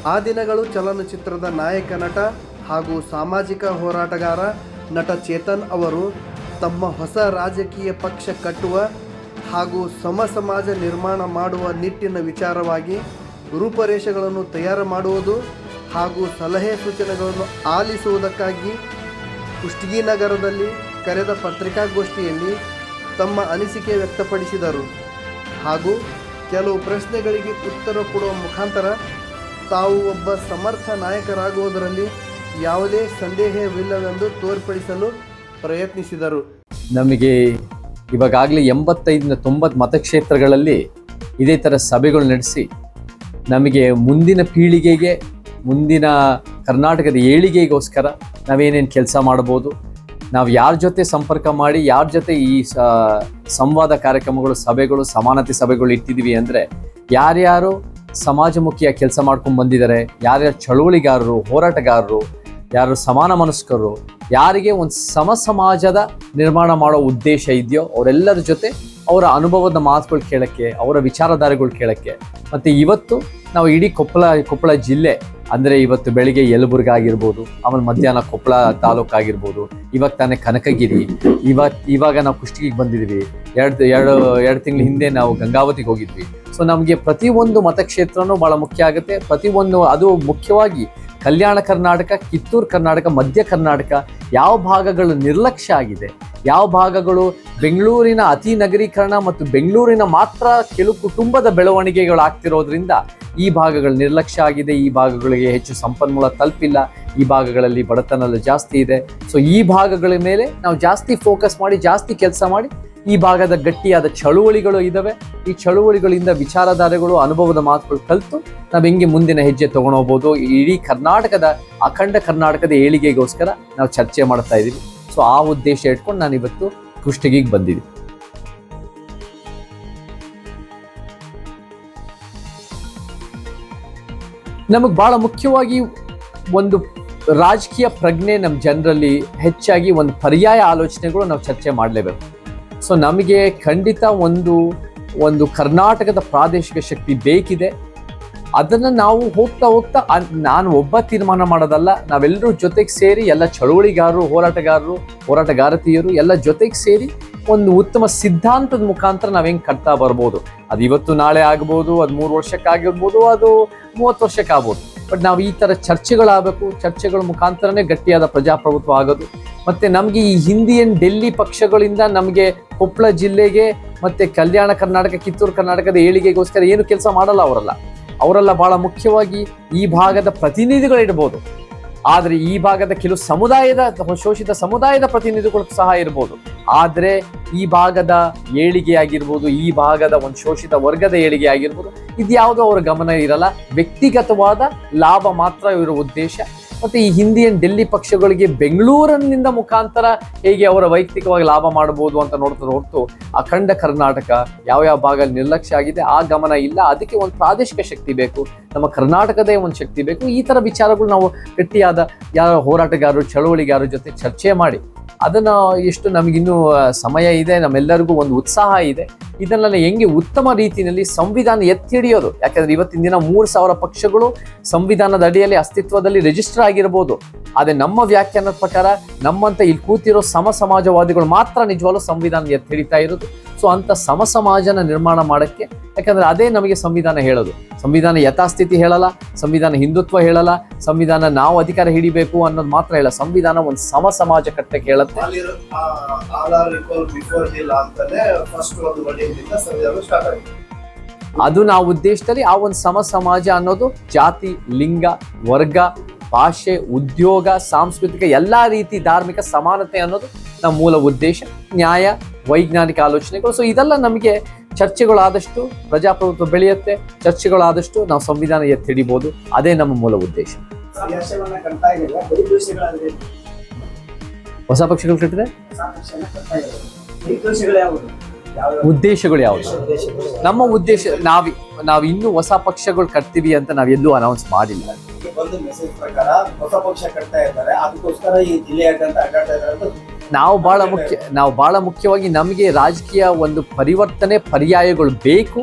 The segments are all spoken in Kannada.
ಆ ದಿನಗಳು ಚಲನಚಿತ್ರದ ನಾಯಕ ನಟ ಹಾಗೂ ಸಾಮಾಜಿಕ ಹೋರಾಟಗಾರ ನಟ ಚೇತನ್ ಅವರು ತಮ್ಮ ಹೊಸ ರಾಜಕೀಯ ಪಕ್ಷ ಕಟ್ಟುವ ಹಾಗೂ ಸಮಾಜ ನಿರ್ಮಾಣ ಮಾಡುವ ನಿಟ್ಟಿನ ವಿಚಾರವಾಗಿ ರೂಪರೇಷೆಗಳನ್ನು ತಯಾರು ಮಾಡುವುದು ಹಾಗೂ ಸಲಹೆ ಸೂಚನೆಗಳನ್ನು ಆಲಿಸುವುದಕ್ಕಾಗಿ ಕುಷ್ಟಗಿ ನಗರದಲ್ಲಿ ಕರೆದ ಪತ್ರಿಕಾಗೋಷ್ಠಿಯಲ್ಲಿ ತಮ್ಮ ಅನಿಸಿಕೆ ವ್ಯಕ್ತಪಡಿಸಿದರು ಹಾಗೂ ಕೆಲವು ಪ್ರಶ್ನೆಗಳಿಗೆ ಉತ್ತರ ಕೊಡುವ ಮುಖಾಂತರ ತಾವು ಒಬ್ಬ ಸಮರ್ಥ ನಾಯಕರಾಗುವುದರಲ್ಲಿ ಯಾವುದೇ ಸಂದೇಹವಿಲ್ಲವೆಂದು ತೋರ್ಪಡಿಸಲು ಪ್ರಯತ್ನಿಸಿದರು. ನಮಗೆ ಇವಾಗಲೇ 85-90 ಮತಕ್ಷೇತ್ರಗಳಲ್ಲಿ ಇದೇ ಥರ ಸಭೆಗಳು ನಡೆಸಿ ನಮಗೆ ಮುಂದಿನ ಪೀಳಿಗೆಗೆ, ಮುಂದಿನ ಕರ್ನಾಟಕದ ಏಳಿಗೆಗೋಸ್ಕರ ನಾವೇನೇನು ಕೆಲಸ ಮಾಡ್ಬೋದು, ನಾವು ಯಾರ ಜೊತೆ ಸಂಪರ್ಕ ಮಾಡಿ ಯಾರ ಜೊತೆ ಈ ಸಂವಾದ ಕಾರ್ಯಕ್ರಮಗಳು, ಸಭೆಗಳು, ಸಮಾನತೆ ಸಭೆಗಳು ಇಟ್ಟಿದ್ದೀವಿ ಅಂದರೆ ಯಾರ್ಯಾರು ಸಮಾಜಮುಖಿಯಾಗಿ ಕೆಲಸ ಮಾಡ್ಕೊಂಡು ಬಂದಿದ್ದಾರೆ, ಯಾರ್ಯಾರು ಚಳುವಳಿಗಾರರು, ಹೋರಾಟಗಾರರು, ಯಾರು ಸಮಾನ ಮನಸ್ಕರು, ಯಾರಿಗೆ ಒಂದು ಸಮಾಜದ ನಿರ್ಮಾಣ ಮಾಡೋ ಉದ್ದೇಶ ಇದೆಯೋ ಅವರೆಲ್ಲರ ಜೊತೆ ಅವರ ಅನುಭವದ ಮಾತುಗಳು ಕೇಳೋಕ್ಕೆ, ಅವರ ವಿಚಾರಧಾರೆಗಳು ಕೇಳೋಕ್ಕೆ. ಮತ್ತು ಇವತ್ತು ನಾವು ಇಡೀ ಕೊಪ್ಪಳ ಜಿಲ್ಲೆ ಅಂದರೆ ಇವತ್ತು ಬೆಳಿಗ್ಗೆ ಯಲಬುರ್ಗಾ ಆಗಿರ್ಬೋದು, ಆಮೇಲೆ ಮಧ್ಯಾಹ್ನ ಕೊಪ್ಪಳ ತಾಲೂಕು ಆಗಿರ್ಬೋದು, ಇವಾಗ ತಾನೇ ಕನಕಗಿರಿ, ಇವಾಗ ನಾವು ಕುಷ್ಟಗಿಗೆ ಬಂದಿದ್ವಿ, ಎರಡು ತಿಂಗಳ ಹಿಂದೆ ನಾವು ಗಂಗಾವತಿಗೆ ಹೋಗಿದ್ವಿ. ಸೊ ನಮಗೆ ಪ್ರತಿಯೊಂದು ಮತಕ್ಷೇತ್ರನೂ ಭಾಳ ಮುಖ್ಯ ಆಗುತ್ತೆ. ಪ್ರತಿಯೊಂದು ಅದು ಮುಖ್ಯವಾಗಿ ಕಲ್ಯಾಣ ಕರ್ನಾಟಕ, ಕಿತ್ತೂರು ಕರ್ನಾಟಕ, ಮಧ್ಯ ಕರ್ನಾಟಕ ಯಾವ ಭಾಗಗಳು ನಿರ್ಲಕ್ಷ್ಯ ಆಗಿದೆ, ಯಾವ ಭಾಗಗಳು ಬೆಂಗಳೂರಿನ ಅತಿ ನಗರೀಕರಣ ಮತ್ತು ಬೆಂಗಳೂರಿನ ಮಾತ್ರ ಕೆಲವು ಕುಟುಂಬದ ಬೆಳವಣಿಗೆಗಳು ಆಗ್ತಿರೋದ್ರಿಂದ ಈ ಭಾಗಗಳು ನಿರ್ಲಕ್ಷ್ಯ ಆಗಿದೆ, ಈ ಭಾಗಗಳಿಗೆ ಹೆಚ್ಚು ಸಂಪನ್ಮೂಲ ತಲುಪಿಲ್ಲ, ಈ ಭಾಗಗಳಲ್ಲಿ ಬಡತನ ಜಾಸ್ತಿ ಇದೆ. ಸೊ ಈ ಭಾಗಗಳ ಮೇಲೆ ನಾವು ಜಾಸ್ತಿ ಫೋಕಸ್ ಮಾಡಿ, ಜಾಸ್ತಿ ಕೆಲಸ ಮಾಡಿ, ಈ ಭಾಗದ ಗಟ್ಟಿಯಾದ ಚಳುವಳಿಗಳು ಇದ್ದಾವೆ, ಈ ಚಳುವಳಿಗಳಿಂದ ವಿಚಾರಧಾರೆಗಳು, ಅನುಭವದ ಮಾತುಗಳು ಕಲಿತು ನಾವು ಹೆಂಗೆ ಮುಂದಿನ ಹೆಜ್ಜೆ ತೊಗೊಂಡೋಗ್ಬೋದು, ಇಡೀ ಕರ್ನಾಟಕದ, ಅಖಂಡ ಕರ್ನಾಟಕದ ಏಳಿಗೆಗೋಸ್ಕರ ನಾವು ಚರ್ಚೆ ಮಾಡ್ತಾ ಇದ್ದೀವಿ. ಸೊ ಆ ಉದ್ದೇಶ ಇಟ್ಕೊಂಡು ನಾನು ಇವತ್ತು ಕುಷ್ಟಗಿಗೆ ಬಂದಿದ್ದೀನಿ. ನಮಗೆ ಭಾಳ ಮುಖ್ಯವಾಗಿ ಒಂದು ರಾಜಕೀಯ ಪ್ರಜ್ಞೆ ನಮ್ಮ ಜನರಲ್ಲಿ ಹೆಚ್ಚಾಗಿ ಒಂದು ಪರ್ಯಾಯ ಆಲೋಚನೆಗಳು ನಾವು ಚರ್ಚೆ ಮಾಡಲೇಬೇಕು. ಸೊ ನಮಗೆ ಖಂಡಿತ ಒಂದು ಕರ್ನಾಟಕದ ಪ್ರಾದೇಶಿಕ ಶಕ್ತಿ ಬೇಕಿದೆ. ಅದನ್ನು ನಾವು ಹೋಗ್ತಾ ನಾನು ಒಬ್ಬ ತೀರ್ಮಾನ ಮಾಡೋದಲ್ಲ, ನಾವೆಲ್ಲರೂ ಜೊತೆಗೆ ಸೇರಿ, ಎಲ್ಲ ಚಳುವಳಿಗಾರರು, ಹೋರಾಟಗಾರತಿಯರು ಎಲ್ಲ ಜೊತೆಗೆ ಸೇರಿ ಒಂದು ಉತ್ತಮ ಸಿದ್ಧಾಂತದ ಮುಖಾಂತರ ನಾವು ಹೆಂಗೆ ಕಟ್ತಾ ಬರ್ಬೋದು. ಅದು ಇವತ್ತು ನಾಳೆ ಆಗ್ಬೋದು, ಅದು 3 ವರ್ಷಕ್ಕಾಗಿರ್ಬೋದು, ಅದು 30 ವರ್ಷಕ್ಕಾಗ್ಬೋದು. ಬಟ್ ನಾವು ಈ ಥರ ಚರ್ಚೆಗಳಾಗಬೇಕು, ಚರ್ಚೆಗಳ ಮುಖಾಂತರನೇ ಗಟ್ಟಿಯಾದ ಪ್ರಜಾಪ್ರಭುತ್ವ ಆಗೋದು. ಮತ್ತು ನಮಗೆ ಈ ಹಿಂದಿಯನ್ ಡೆಲ್ಲಿ ಪಕ್ಷಗಳಿಂದ ನಮಗೆ ಕೊಪ್ಪಳ ಜಿಲ್ಲೆಗೆ ಮತ್ತು ಕಲ್ಯಾಣ ಕರ್ನಾಟಕ, ಕಿತ್ತೂರು ಕರ್ನಾಟಕದ ಏಳಿಗೆಗೋಸ್ಕರ ಏನು ಕೆಲಸ ಮಾಡಲ್ಲ ಅವರೆಲ್ಲ ಭಾಳ ಮುಖ್ಯವಾಗಿ ಈ ಭಾಗದ ಪ್ರತಿನಿಧಿಗಳಿರ್ಬೋದು, ಆದರೆ ಈ ಭಾಗದ ಕೆಲವು ಶೋಷಿತ ಸಮುದಾಯದ ಪ್ರತಿನಿಧಿಗಳು ಸಹ ಇರ್ಬೋದು. ಆದರೆ ಈ ಭಾಗದ ಏಳಿಗೆ ಆಗಿರ್ಬೋದು, ಈ ಭಾಗದ ಒಂದು ಶೋಷಿತ ವರ್ಗದ ಏಳಿಗೆ ಆಗಿರ್ಬೋದು, ಇದ್ಯಾವುದೋ ಅವರ ಗಮನ ಇರಲ್ಲ. ವ್ಯಕ್ತಿಗತವಾದ ಲಾಭ ಮಾತ್ರ ಇವರ ಉದ್ದೇಶ. ಮತ್ತು ಈ ಹಿಂದಿಯನ್ ಡೆಲ್ಲಿ ಪಕ್ಷಗಳಿಗೆ ಬೆಂಗಳೂರಿನಿಂದ ಮುಖಾಂತರ ಹೇಗೆ ಅವರ ವೈಯಕ್ತಿಕವಾಗಿ ಲಾಭ ಮಾಡ್ಬೋದು ಅಂತ ನೋಡ್ತಾರೆ ಹೊರತು ಅಖಂಡ ಕರ್ನಾಟಕ ಯಾವ ಭಾಗ ನಿರ್ಲಕ್ಷ್ಯ ಆಗಿದೆ ಆ ಗಮನ ಇಲ್ಲ. ಅದಕ್ಕೆ ಒಂದು ಪ್ರಾದೇಶಿಕ ಶಕ್ತಿ ಬೇಕು, ನಮ್ಮ ಕರ್ನಾಟಕದೇ ಒಂದು ಶಕ್ತಿ ಬೇಕು. ಈ ಥರ ವಿಚಾರಗಳು ನಾವು ಗಟ್ಟಿಯಾದ ಯಾವ ಹೋರಾಟಗಾರರು, ಚಳುವಳಿಗಾರರ ಜೊತೆ ಚರ್ಚೆ ಮಾಡಿ ಅದನ್ನು ಎಷ್ಟು ನಮಗಿನ್ನೂ ಸಮಯ ಇದೆ, ನಮ್ಮೆಲ್ಲರಿಗೂ ಒಂದು ಉತ್ಸಾಹ ಇದೆ, ಇದನ್ನೆಲ್ಲ ಹೆಂಗೆ ಉತ್ತಮ ರೀತಿಯಲ್ಲಿ ಸಂವಿಧಾನ ಎತ್ತಿ ಹಿಡಿಯೋದು. ಯಾಕಂದರೆ ಇವತ್ತಿನ ದಿನ 3000 ಪಕ್ಷಗಳು ಸಂವಿಧಾನದ ಅಡಿಯಲ್ಲಿ ಅಸ್ತಿತ್ವದಲ್ಲಿ ರಿಜಿಸ್ಟರ್ ಆಗಿರ್ಬೋದು. ಆದರೆ ನಮ್ಮ ವ್ಯಾಖ್ಯಾನದ ಪ್ರಕಾರ ನಮ್ಮಂತ ಇಲ್ಲಿ ಕೂತಿರೋ ಸಮಾಜವಾದಿಗಳು ಮಾತ್ರ ನಿಜವಾಗ್ಲೂ ಸಂವಿಧಾನ ಎತ್ತಿ ಹಿಡಿತಾ ಇರೋದು. ಸೊ ಅಂಥ ಸಮಾಜನ ನಿರ್ಮಾಣ ಮಾಡೋಕ್ಕೆ, ಯಾಕಂದರೆ ಅದೇ ನಮಗೆ ಸಂವಿಧಾನ ಹೇಳೋದು. ಸಂವಿಧಾನ ಯಥಾಸ್ಥಿತಿ ಹೇಳಲ್ಲ, ಸಂವಿಧಾನ ಹಿಂದುತ್ವ ಹೇಳಲ್ಲ, ಸಂವಿಧಾನ ನಾವು ಅಧಿಕಾರ ಹಿಡಿಬೇಕು ಅನ್ನೋದು ಮಾತ್ರ ಹೇಳ. ಸಂವಿಧಾನ ಒಂದು ಸಮಾಜ ಕಟ್ಟಕ್ಕೆ ಹೇಳುತ್ತೆ. ಅದು ನಾವು ಉದ್ದೇಶದಲ್ಲಿ ಆ ಒಂದು ಸಮಾಜ ಅನ್ನೋದು ಜಾತಿ, ಲಿಂಗ, ವರ್ಗ, ಭಾಷೆ, ಉದ್ಯೋಗ, ಸಾಂಸ್ಕೃತಿಕ ಎಲ್ಲ ರೀತಿ ಧಾರ್ಮಿಕ ಸಮಾನತೆ ಅನ್ನೋದು ನಮ್ಮ ಮೂಲ ಉದ್ದೇಶ. ನ್ಯಾಯ, ವೈಜ್ಞಾನಿಕ ಆಲೋಚನೆಗಳು. ಸೊ ಇದೆಲ್ಲ ನಮಗೆ ಚರ್ಚೆಗಳಾದಷ್ಟು ಪ್ರಜಾಪ್ರಭುತ್ವ ಬೆಳೆಯುತ್ತೆ, ಚರ್ಚೆಗಳಾದಷ್ಟು ನಾವು ಸಂವಿಧಾನ ಎತ್ತಿ ಹಿಡಿಬೋದು. ಅದೇ ನಮ್ಮ ಮೂಲ ಉದ್ದೇಶ. ಹೊಸ ಪಕ್ಷಗಳು ಕಟ್ಟಿದ್ರೆ ಉದ್ದೇಶಗಳು ಯಾವುದು? ನಮ್ಮ ಉದ್ದೇಶ ನಾವು ಇನ್ನೂ ಹೊಸ ಪಕ್ಷಗಳು ಕಟ್ತೀವಿ ಅಂತ ನಾವೆಲ್ಲೂ ಅನೌನ್ಸ್ ಮಾಡಿಲ್ಲ. ನಾವು ಬಹಳ ಮುಖ್ಯವಾಗಿ ನಮಗೆ ರಾಜಕೀಯ ಒಂದು ಪರಿವರ್ತನೆ, ಪರ್ಯಾಯಗಳು ಬೇಕು.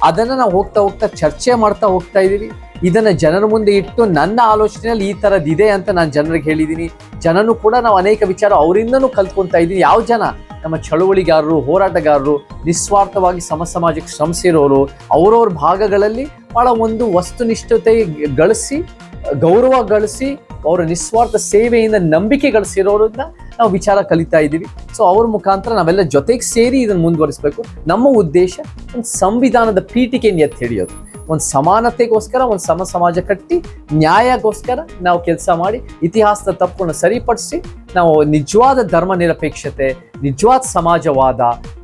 ಅದನ್ನು ನಾವು ಹೋಗ್ತಾ ಚರ್ಚೆ ಮಾಡ್ತಾ ಹೋಗ್ತಾ ಇದ್ದೀವಿ. ಇದನ್ನ ಜನರ ಮುಂದೆ ಇಟ್ಟು ನನ್ನ ಆಲೋಚನೆಯಲ್ಲಿ ಈ ಥರದ್ದಿದೆ ಅಂತ ನಾನು ಜನರಿಗೆ ಹೇಳಿದ್ದೀನಿ. ಜನನು ಕೂಡ ನಾವು ಅನೇಕ ವಿಚಾರ ಅವರಿಂದನೂ ಕಲ್ತ್ಕೊತಾ ಇದ್ದೀನಿ. ಯಾವ ಜನ ನಮ್ಮ ಚಳುವಳಿಗಾರರು, ಹೋರಾಟಗಾರರು, ನಿಸ್ವಾರ್ಥವಾಗಿ ಸಮಾಜಕ್ಕೆ ಶ್ರಮಿಸಿರೋರು, ಅವರವ್ರ ಭಾಗಗಳಲ್ಲಿ ಭಾಳ ಒಂದು ವಸ್ತುನಿಷ್ಠತೆ ಗಳಿಸಿ, ಗೌರವ ಗಳಿಸಿ, ಅವರ ನಿಸ್ವಾರ್ಥ ಸೇವೆಯಿಂದ ನಂಬಿಕೆ ಗಳಿಸಿರೋರನ್ನ ನಾವು ವಿಚಾರ ಕಲಿತಾ ಇದ್ದೀವಿ. ಸೊ ಅವ್ರ ಮುಖಾಂತರ ನಾವೆಲ್ಲ ಜೊತೆಗೆ ಸೇರಿ ಇದನ್ನು ಮುಂದುವರಿಸಬೇಕು. ನಮ್ಮ ಉದ್ದೇಶ ಒಂದು ಸಂವಿಧಾನದ ಪೀಠಿಕೆಯನ್ನು ಎತ್ತಿ ಹಿಡಿಯೋದು, ಒಂದು ಸಮಾನತೆಗೋಸ್ಕರ ಒಂದು ಸಮಾಜ ಕಟ್ಟಿ ನ್ಯಾಯಕ್ಕೋಸ್ಕರ ನಾವು ಕೆಲಸ ಮಾಡಿ ಇತಿಹಾಸದ ತಪ್ಪನ್ನು ಸರಿಪಡಿಸಿ ನಾವು ನಿಜವಾದ ಧರ್ಮ ನಿರಪೇಕ್ಷತೆ, ನಿಜವಾದ ಸಮಾಜವಾದ,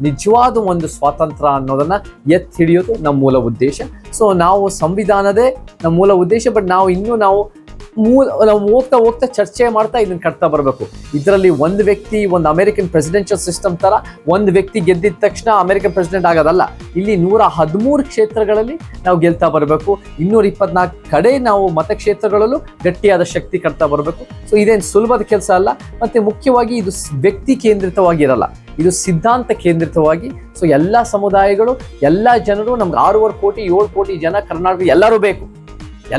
ನಿಜವಾದ ಒಂದು ಸ್ವಾತಂತ್ರ್ಯ ಅನ್ನೋದನ್ನ ಎತ್ತಿ ಹಿಡಿಯೋದು ನಮ್ಮ ಮೂಲ ಉದ್ದೇಶ. ಸೊ ನಾವು ಸಂವಿಧಾನದೇ ನಮ್ಮ ಮೂಲ ಉದ್ದೇಶ. ಬಟ್ ನಾವು ಹೋಗ್ತಾ ಚರ್ಚೆ ಮಾಡ್ತಾ ಇದನ್ನ ಕಟ್ತಾ ಬರಬೇಕು. ಇದರಲ್ಲಿ ಒಂದು ವ್ಯಕ್ತಿ, ಒಂದು ಅಮೆರಿಕನ್ ಪ್ರೆಸಿಡೆನ್ಷಿಯಲ್ ಸಿಸ್ಟಮ್ ತರ ಒಂದು ವ್ಯಕ್ತಿ ಗೆದ್ದಿದ ತಕ್ಷಣ ಅಮೆರಿಕನ್ ಪ್ರೆಸಿಡೆಂಟ್ ಆಗೋದಲ್ಲ. ಇಲ್ಲಿ 113 ಕ್ಷೇತ್ರಗಳಲ್ಲಿ ನಾವು ಗೆಲ್ತಾ ಬರಬೇಕು. 224 ಕಡೆ ನಾವು ಮತಕ್ಷೇತ್ರಗಳಲ್ಲೂ ಗಟ್ಟಿಯಾದ ಶಕ್ತಿ ಕಟ್ತಾ ಬರಬೇಕು. ಸೊ ಇದೇನು ಸುಲಭದ ಕೆಲಸ ಅಲ್ಲ. ಮತ್ತೆ ಮುಖ್ಯವಾಗಿ ಇದು ವ್ಯಕ್ತಿ ಕೇಂದ್ರಿತವಾಗಿರಲ್ಲ, ಇದು ಸಿದ್ಧಾಂತ ಕೇಂದ್ರಿತವಾಗಿ. ಸೊ ಎಲ್ಲ ಸಮುದಾಯಗಳು, ಎಲ್ಲ ಜನರು, ನಮ್ಗೆ 6.5 ಕೋಟಿ 7 ಕೋಟಿ ಜನ ಕರ್ನಾಟಕ ಎಲ್ಲರೂ ಬೇಕು.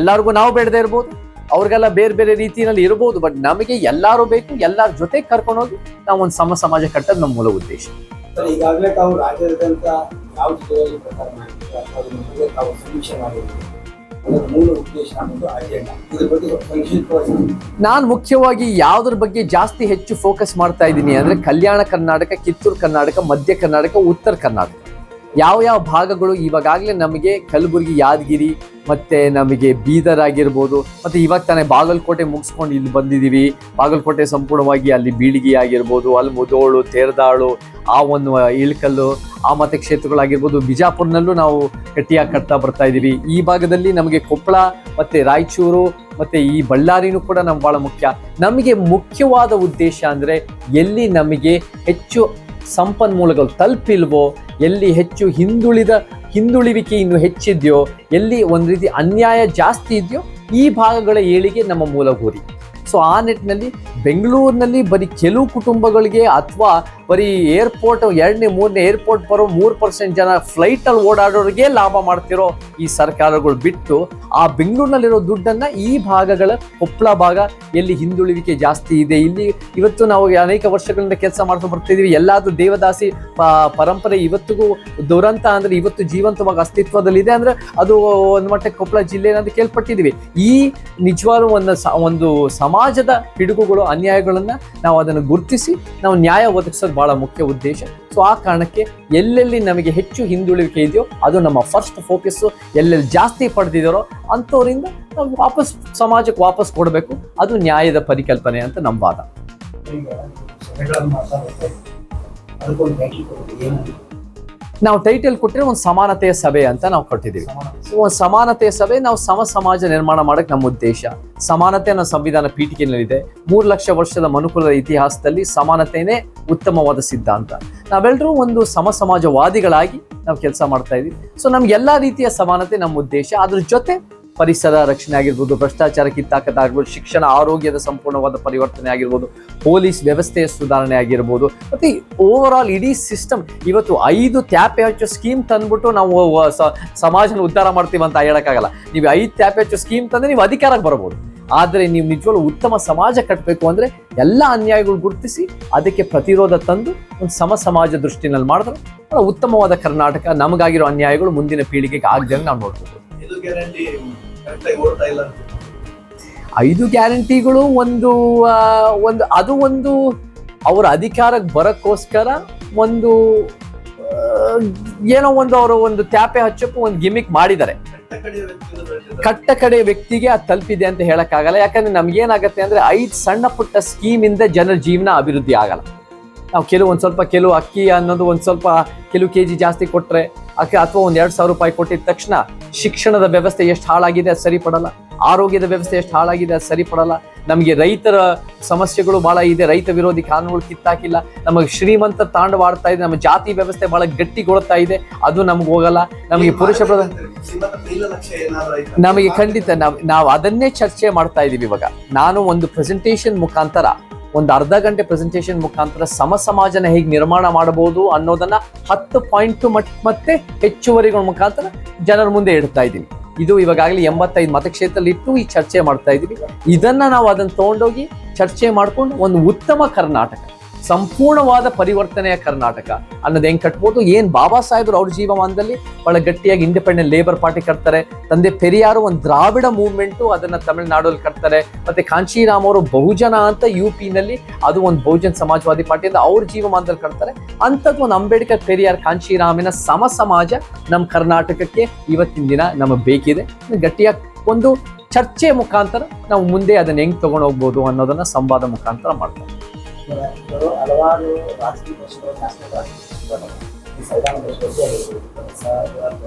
ಎಲ್ಲರಿಗೂ ನಾವು ಬೇಡದೇ ಇರ್ಬೋದು, ಅವ್ರಿಗೆಲ್ಲ ಬೇರೆ ಬೇರೆ ರೀತಿಯಲ್ಲಿ ಇರ್ಬೋದು. ಬಟ್ ನಮಗೆ ಎಲ್ಲರೂ ಬೇಕು. ಎಲ್ಲರ ಜೊತೆ ಕರ್ಕೊಂಡೋಗಿ ನಾವು ಒಂದು ಸಮಾಜ ಕಟ್ಟೋದು ನಮ್ಮ ಮೂಲ ಉದ್ದೇಶ. ಈಗಾಗಲೇ ತಾವು ರಾಜ್ಯದಾದ್ಯಂತ ಯಾವ ಜಿಲ್ಲೆಯಲ್ಲಿ ಪ್ರಚಾರ ಮಾಡಿದ್ದೀರಾ ಅಥವಾ ಅದರ ಬಗ್ಗೆ ತಾವು ಸಮೀಕ್ಷೆ ಮಾಡಿದ್ದೀರಿ ಅನ್ನೋದು ಮೂಲ ಉದ್ದೇಶ ಅನ್ನೋದು ಅಜೆಂಡಾ. ಇದ್ರ ಬಗ್ಗೆ ಸಂಕ್ಷಿಪ್ತವಾಗಿ ನಾನು ಮುಖ್ಯವಾಗಿ ಯಾವುದ್ರ ಬಗ್ಗೆ ಜಾಸ್ತಿ ಹೆಚ್ಚು ಫೋಕಸ್ ಮಾಡ್ತಾ ಇದ್ದೀನಿ ಅಂದರೆ ಕಲ್ಯಾಣ ಕರ್ನಾಟಕ, ಕಿತ್ತೂರು ಕರ್ನಾಟಕ, ಮಧ್ಯ ಕರ್ನಾಟಕ, ಉತ್ತರ ಕರ್ನಾಟಕ. ಯಾವ ಭಾಗಗಳು ಇವಾಗಲೇ ನಮಗೆ ಕಲಬುರಗಿ, ಯಾದಗಿರಿ, ಮತ್ತು ನಮಗೆ ಬೀದರ್ ಆಗಿರ್ಬೋದು, ಮತ್ತು ಇವಾಗ ತಾನೇ ಬಾಗಲಕೋಟೆ ಮುಗಿಸ್ಕೊಂಡು ಇಲ್ಲಿ ಬಂದಿದ್ದೀವಿ. ಬಾಗಲಕೋಟೆ ಸಂಪೂರ್ಣವಾಗಿ ಅಲ್ಲಿ ಬೀಳಿಗೆ ಆಗಿರ್ಬೋದು, ಅಲ್ಲಿ ಮುದೋಳು, ತೇರದಾಳು, ಆ ಒಂದು ಇಳ್ಕಲ್ಲು, ಆ ಮತಕ್ಷೇತ್ರಗಳಾಗಿರ್ಬೋದು. ಬಿಜಾಪುರ್ನಲ್ಲೂ ನಾವು ಗಟ್ಟಿಯಾಗಿ ಕಟ್ತಾ ಬರ್ತಾ ಇದ್ದೀವಿ. ಈ ಭಾಗದಲ್ಲಿ ನಮಗೆ ಕೊಪ್ಪಳ ಮತ್ತು ರಾಯಚೂರು ಮತ್ತು ಈ ಬಳ್ಳಾರಿನೂ ಕೂಡ ನಮ್ಗೆ ಭಾಳ ಮುಖ್ಯ. ನಮಗೆ ಮುಖ್ಯವಾದ ಉದ್ದೇಶ ಅಂದರೆ ಎಲ್ಲಿ ನಮಗೆ ಹೆಚ್ಚು ಸಂಪನ್ಮೂಲಗಳು ತಲುಪಿಲ್ವೋ, ಎಲ್ಲಿ ಹೆಚ್ಚು ಹಿಂದುಳಿವಿಕೆ ಇನ್ನು ಹೆಚ್ಚಿದೆಯೋ, ಎಲ್ಲಿ ಒಂದು ರೀತಿ ಅನ್ಯಾಯ ಜಾಸ್ತಿ ಇದೆಯೋ, ಈ ಭಾಗಗಳ ಏಳಿಗೆ ನಮ್ಮ ಮೂಲ ಗುರಿ. ಸೊ ಆ ನಿಟ್ಟಿನಲ್ಲಿ ಬೆಂಗಳೂರಿನಲ್ಲಿ ಬರೀ ಕೆಲವು ಕುಟುಂಬಗಳಿಗೆ ಅಥವಾ ಬರೀ ಏರ್ಪೋರ್ಟ್ 2ನೇ 3ನೇ ಏರ್ಪೋರ್ಟ್ ಬರೋ 3% ಜನ ಫ್ಲೈಟಲ್ಲಿ ಓಡಾಡೋರಿಗೆ ಲಾಭ ಮಾಡ್ತಿರೋ ಈ ಸರ್ಕಾರಗಳು ಬಿಟ್ಟು ಆ ಬೆಂಗಳೂರಿನಲ್ಲಿರೋ ದುಡ್ಡನ್ನು ಈ ಭಾಗಗಳ ಕೊಪ್ಪಳ ಭಾಗ ಎಲ್ಲಿ ಹಿಂದುಳಿವಿಕೆ ಜಾಸ್ತಿ ಇದೆ, ಇಲ್ಲಿ ಇವತ್ತು ನಾವು ಅನೇಕ ವರ್ಷಗಳಿಂದ ಕೆಲಸ ಮಾಡ್ಕೊಂಡು ಬರ್ತಿದ್ದೀವಿ. ಎಲ್ಲಾದ್ರೂ ದೇವದಾಸಿ ಪರಂಪರೆ ಇವತ್ತಿಗೂ ದುರಂತ ಅಂದರೆ ಇವತ್ತು ಜೀವಂತವಾಗಿ ಅಸ್ತಿತ್ವದಲ್ಲಿದೆ ಅಂದರೆ ಅದು ಒಂದು ಮಟ್ಟಕ್ಕೆ ಕೊಪ್ಪಳ ಜಿಲ್ಲೆ ಅಂತ ಕೇಳ್ಪಟ್ಟಿದ್ದೀವಿ. ಈ ನಿಜವಾದ ಒಂದು ಸಮಾಜದ ಪಿಡುಗುಗಳು, ಅನ್ಯಾಯಗಳನ್ನು ನಾವು ಅದನ್ನು ಗುರುತಿಸಿ ನಾವು ನ್ಯಾಯ ಒದಗಿಸೋದು ಬಹಳ ಮುಖ್ಯ ಉದ್ದೇಶ. ಸೊ ಆ ಕಾರಣಕ್ಕೆ ಎಲ್ಲೆಲ್ಲಿ ನಮಗೆ ಹೆಚ್ಚು ಹಿಂದುಳಿವಿಕೆ ಇದೆಯೋ ಅದು ನಮ್ಮ ಫಸ್ಟ್ ಫೋಕಸ್ಸು. ಎಲ್ಲೆಲ್ಲಿ ಜಾಸ್ತಿ ಪಡೆದಿದ್ದಾರೋ ಅಂಥವರಿಂದ ನಾವು ಸಮಾಜಕ್ಕೆ ವಾಪಸ್ ಕೊಡಬೇಕು. ಅದು ನ್ಯಾಯದ ಪರಿಕಲ್ಪನೆ ಅಂತ ನಮ್ಮ ವಾದ. ನಾವು ಟೈಟಲ್ ಕೊಟ್ಟರೆ ಒಂದು ಸಮಾನತೆಯ ಸಭೆ ಅಂತ ನಾವು ಕೊಟ್ಟಿದ್ದೀವಿ. ಒಂದು ಸಮಾನತೆಯ ಸಭೆ, ನಾವು ಸಮಾಜ ನಿರ್ಮಾಣ ಮಾಡೋಕ್ಕೆ ನಮ್ಮ ಉದ್ದೇಶ. ಸಮಾನತೆ ಅನ್ನೋ ಸಂವಿಧಾನ ಪೀಠಿಕೆಯಲ್ಲಿದೆ. 3 ಲಕ್ಷ ವರ್ಷದ ಮನುಕುಲದ ಇತಿಹಾಸದಲ್ಲಿ ಸಮಾನತೆಯೇ ಉತ್ತಮವಾದ ಸಿದ್ಧಾಂತ. ನಾವೆಲ್ಲರೂ ಒಂದು ಸಮಾಜವಾದಿಗಳಾಗಿ ನಾವು ಕೆಲಸ ಮಾಡ್ತಾ ಇದ್ದೀವಿ. ಸೊ ನಮ್ಗೆಲ್ಲ ರೀತಿಯ ಸಮಾನತೆ ನಮ್ಮ ಉದ್ದೇಶ. ಅದ್ರ ಜೊತೆ ಪರಿಸರ ರಕ್ಷಣೆ ಆಗಿರ್ಬೋದು, ಭ್ರಷ್ಟಾಚಾರ ಕಿತ್ತಾಕದಾಗಿರ್ಬೋದು, ಶಿಕ್ಷಣ ಆರೋಗ್ಯದ ಸಂಪೂರ್ಣವಾದ ಪರಿವರ್ತನೆ ಆಗಿರ್ಬೋದು, ಪೊಲೀಸ್ ವ್ಯವಸ್ಥೆಯ ಸುಧಾರಣೆ ಆಗಿರ್ಬೋದು, ಮತ್ತು ಓವರ್ ಆಲ್ ಇಡೀ ಸಿಸ್ಟಮ್. ಇವತ್ತು 5 ತ್ಯಾಪೆ ಹಚ್ಚೋ ಸ್ಕೀಮ್ ತಂದ್ಬಿಟ್ಟು ನಾವು ಸಮಾಜನ ಉದ್ಧಾರ ಮಾಡ್ತೀವಿ ಅಂತ ಹೇಳೋಕ್ಕಾಗಲ್ಲ. ನೀವು 5 ತ್ಯಾಪೆ ಹಚ್ಚೋ ಸ್ಕೀಮ್ ತಂದರೆ ನೀವು ಅಧಿಕಾರಕ್ಕೆ ಬರ್ಬೋದು. ಆದರೆ ನೀವು ನಿಜವಾಗ್ಲೂ ಉತ್ತಮ ಸಮಾಜ ಕಟ್ಟಬೇಕು ಅಂದರೆ ಎಲ್ಲ ಅನ್ಯಾಯಗಳು ಗುರುತಿಸಿ ಅದಕ್ಕೆ ಪ್ರತಿರೋಧ ತಂದು ಒಂದು ಸಮಾಜ ದೃಷ್ಟಿನಲ್ಲಿ ಮಾಡಿದ್ರೆ ಉತ್ತಮವಾದ ಕರ್ನಾಟಕ, ನಮಗಾಗಿರೋ ಅನ್ಯಾಯಗಳು ಮುಂದಿನ ಪೀಳಿಗೆಗೆ ಆಗದೆ ನಾವು ನೋಡ್ಕೋಬೋದು. 5 ಗ್ಯಾರಂಟಿಗಳು ಒಂದು ಅವರ ಅಧಿಕಾರಕ್ಕೆ ಬರೋಕ್ಕೋಸ್ಕರ ಏನೋ ಅವರು ತ್ಯಾಪೆ ಹಚ್ಚಕ್ಕೂ ಒಂದು ಗಿಮಿಕ್ ಮಾಡಿದ್ದಾರೆ. ಕಟ್ಟ ಕಡೆ ವ್ಯಕ್ತಿಗೆ ಅದು ತಲುಪಿದೆ ಅಂತ ಹೇಳಕ್ಕಾಗಲ್ಲ. ಯಾಕಂದ್ರೆ ನಮ್ಗೇನಾಗತ್ತೆ ಅಂದ್ರೆ 5 ಸಣ್ಣ ಪುಟ್ಟ ಸ್ಕೀಮಿಂದ ಜನರ ಜೀವನ ಅಭಿವೃದ್ಧಿ ಆಗಲ್ಲ. ನಾವು ಕೆಲವು ಅಕ್ಕಿ ಅನ್ನೋದು ಕೆಲವು ಕೆಜಿ ಜಾಸ್ತಿ ಕೊಟ್ಟರೆ ಅಥವಾ ಒಂದು 2,000 ರೂಪಾಯಿ ಕೊಟ್ಟಿದ ತಕ್ಷಣ ಶಿಕ್ಷಣದ ವ್ಯವಸ್ಥೆ ಎಷ್ಟು ಹಾಳಾಗಿದೆ ಅದು ಸರಿಪಡಲ್ಲ, ಆರೋಗ್ಯದ ವ್ಯವಸ್ಥೆ ಎಷ್ಟು ಹಾಳಾಗಿದೆ ಅದು ಸರಿಪಡಲ್ಲ. ನಮಗೆ ರೈತರ ಸಮಸ್ಯೆಗಳು ಭಾಳ ಇದೆ, ರೈತ ವಿರೋಧಿ ಕಾನೂನುಗಳು ಕಿತ್ತಾಕಿಲ್ಲ. ನಮಗೆ ಶ್ರೀಮಂತ ತಾಂಡವಾಡ್ತಾ ಇದೆ, ನಮ್ಮ ಜಾತಿ ವ್ಯವಸ್ಥೆ ಭಾಳ ಗಟ್ಟಿಗೊಳ್ತಾ ಇದೆ, ಅದು ನಮ್ಗೆ ಹೋಗಲ್ಲ. ನಮಗೆ ಪುರುಷ ಪ್ರಧಾನ ನಮಗೆ ಖಂಡಿತ ನಾವು ಅದನ್ನೇ ಚರ್ಚೆ ಮಾಡ್ತಾ ಇದ್ದೀವಿ ಇವಾಗ. ನಾನು ಒಂದು ಪ್ರೆಸೆಂಟೇಷನ್ ಮುಖಾಂತರ, ಒಂದು ಅರ್ಧ ಗಂಟೆ ಪ್ರೆಸೆಂಟೇಷನ್ ಮುಖಾಂತರ ಸಮಾಜನ ಹೇಗೆ ನಿರ್ಮಾಣ ಮಾಡಬಹುದು ಅನ್ನೋದನ್ನ 10 ಪಾಯಿಂಟ್ ಮತ್ತೆ ಹೆಚ್ಚುವರಿಗಳ ಮುಖಾಂತರ ಜನರ ಮುಂದೆ ಇಡ್ತಾ ಇದ್ದೀನಿ. ಇದು ಇವಾಗಲೇ 85 ಮತಕ್ಷೇತ್ರದಲ್ಲಿ ಇಟ್ಟು ಈ ಚರ್ಚೆ ಮಾಡ್ತಾ ಇದೀವಿ. ಇದನ್ನ ನಾವು ಅದನ್ನ ತಗೊಂಡೋಗಿ ಚರ್ಚೆ ಮಾಡ್ಕೊಂಡು ಒಂದು ಉತ್ತಮ ಕರ್ನಾಟಕ, ಸಂಪೂರ್ಣವಾದ ಪರಿವರ್ತನೆಯ ಕರ್ನಾಟಕ ಅನ್ನೋದು ಹೆಂಗ್ ಕಟ್ಬೋದು. ಏನ್ ಬಾಬಾ ಸಾಹೇಬ್ರು ಅವ್ರ ಜೀವಮಾನದಲ್ಲಿ ಬಹಳ ಗಟ್ಟಿಯಾಗಿ ಇಂಡಿಪೆಂಡೆಂಟ್ ಲೇಬರ್ ಪಾರ್ಟಿ ಕಟ್ತಾರೆ, ತಂದೆ ಪೆರಿಯಾರು ಒಂದು ದ್ರಾವಿಡ ಮೂವ್ಮೆಂಟು ಅದನ್ನ ತಮಿಳುನಾಡಲ್ಲಿ ಕಟ್ತಾರೆ, ಮತ್ತೆ ಕಾಂಚೀರಾಮ್ ಅವರು ಬಹುಜನ ಅಂತ ನಲ್ಲಿ ಅದು ಒಂದು ಬಹುಜನ್ ಸಮಾಜವಾದಿ ಪಾರ್ಟಿ ಅಂತ ಅವ್ರ ಜೀವಮಾನದಲ್ಲಿ ಕಟ್ತಾರೆ. ಅಂಥದ್ದು ಒಂದು ಅಂಬೇಡ್ಕರ್ ಪೆರಿಯಾರ್ ಕಾಂಚೀರಾಮಿನ ಸಮಾಜ ನಮ್ಮ ಕರ್ನಾಟಕಕ್ಕೆ ಇವತ್ತಿನ ದಿನ ನಮಗೆ ಬೇಕಿದೆ. ಗಟ್ಟಿಯಾಗಿ ಒಂದು ಚರ್ಚೆ ಮುಖಾಂತರ ನಾವು ಮುಂದೆ ಅದನ್ನ ಹೆಂಗ್ ತಗೊಂಡು ಹೋಗ್ಬೋದು ಅನ್ನೋದನ್ನ ಸಂವಾದ ಮುಖಾಂತರ ಮಾಡ್ತಾರೆ. ಹಲವಾರು ರಾಜಕೀಯ ಪಕ್ಷಗಳು ಶಾಸಕ ಈ ಸಂವಿಧಾನ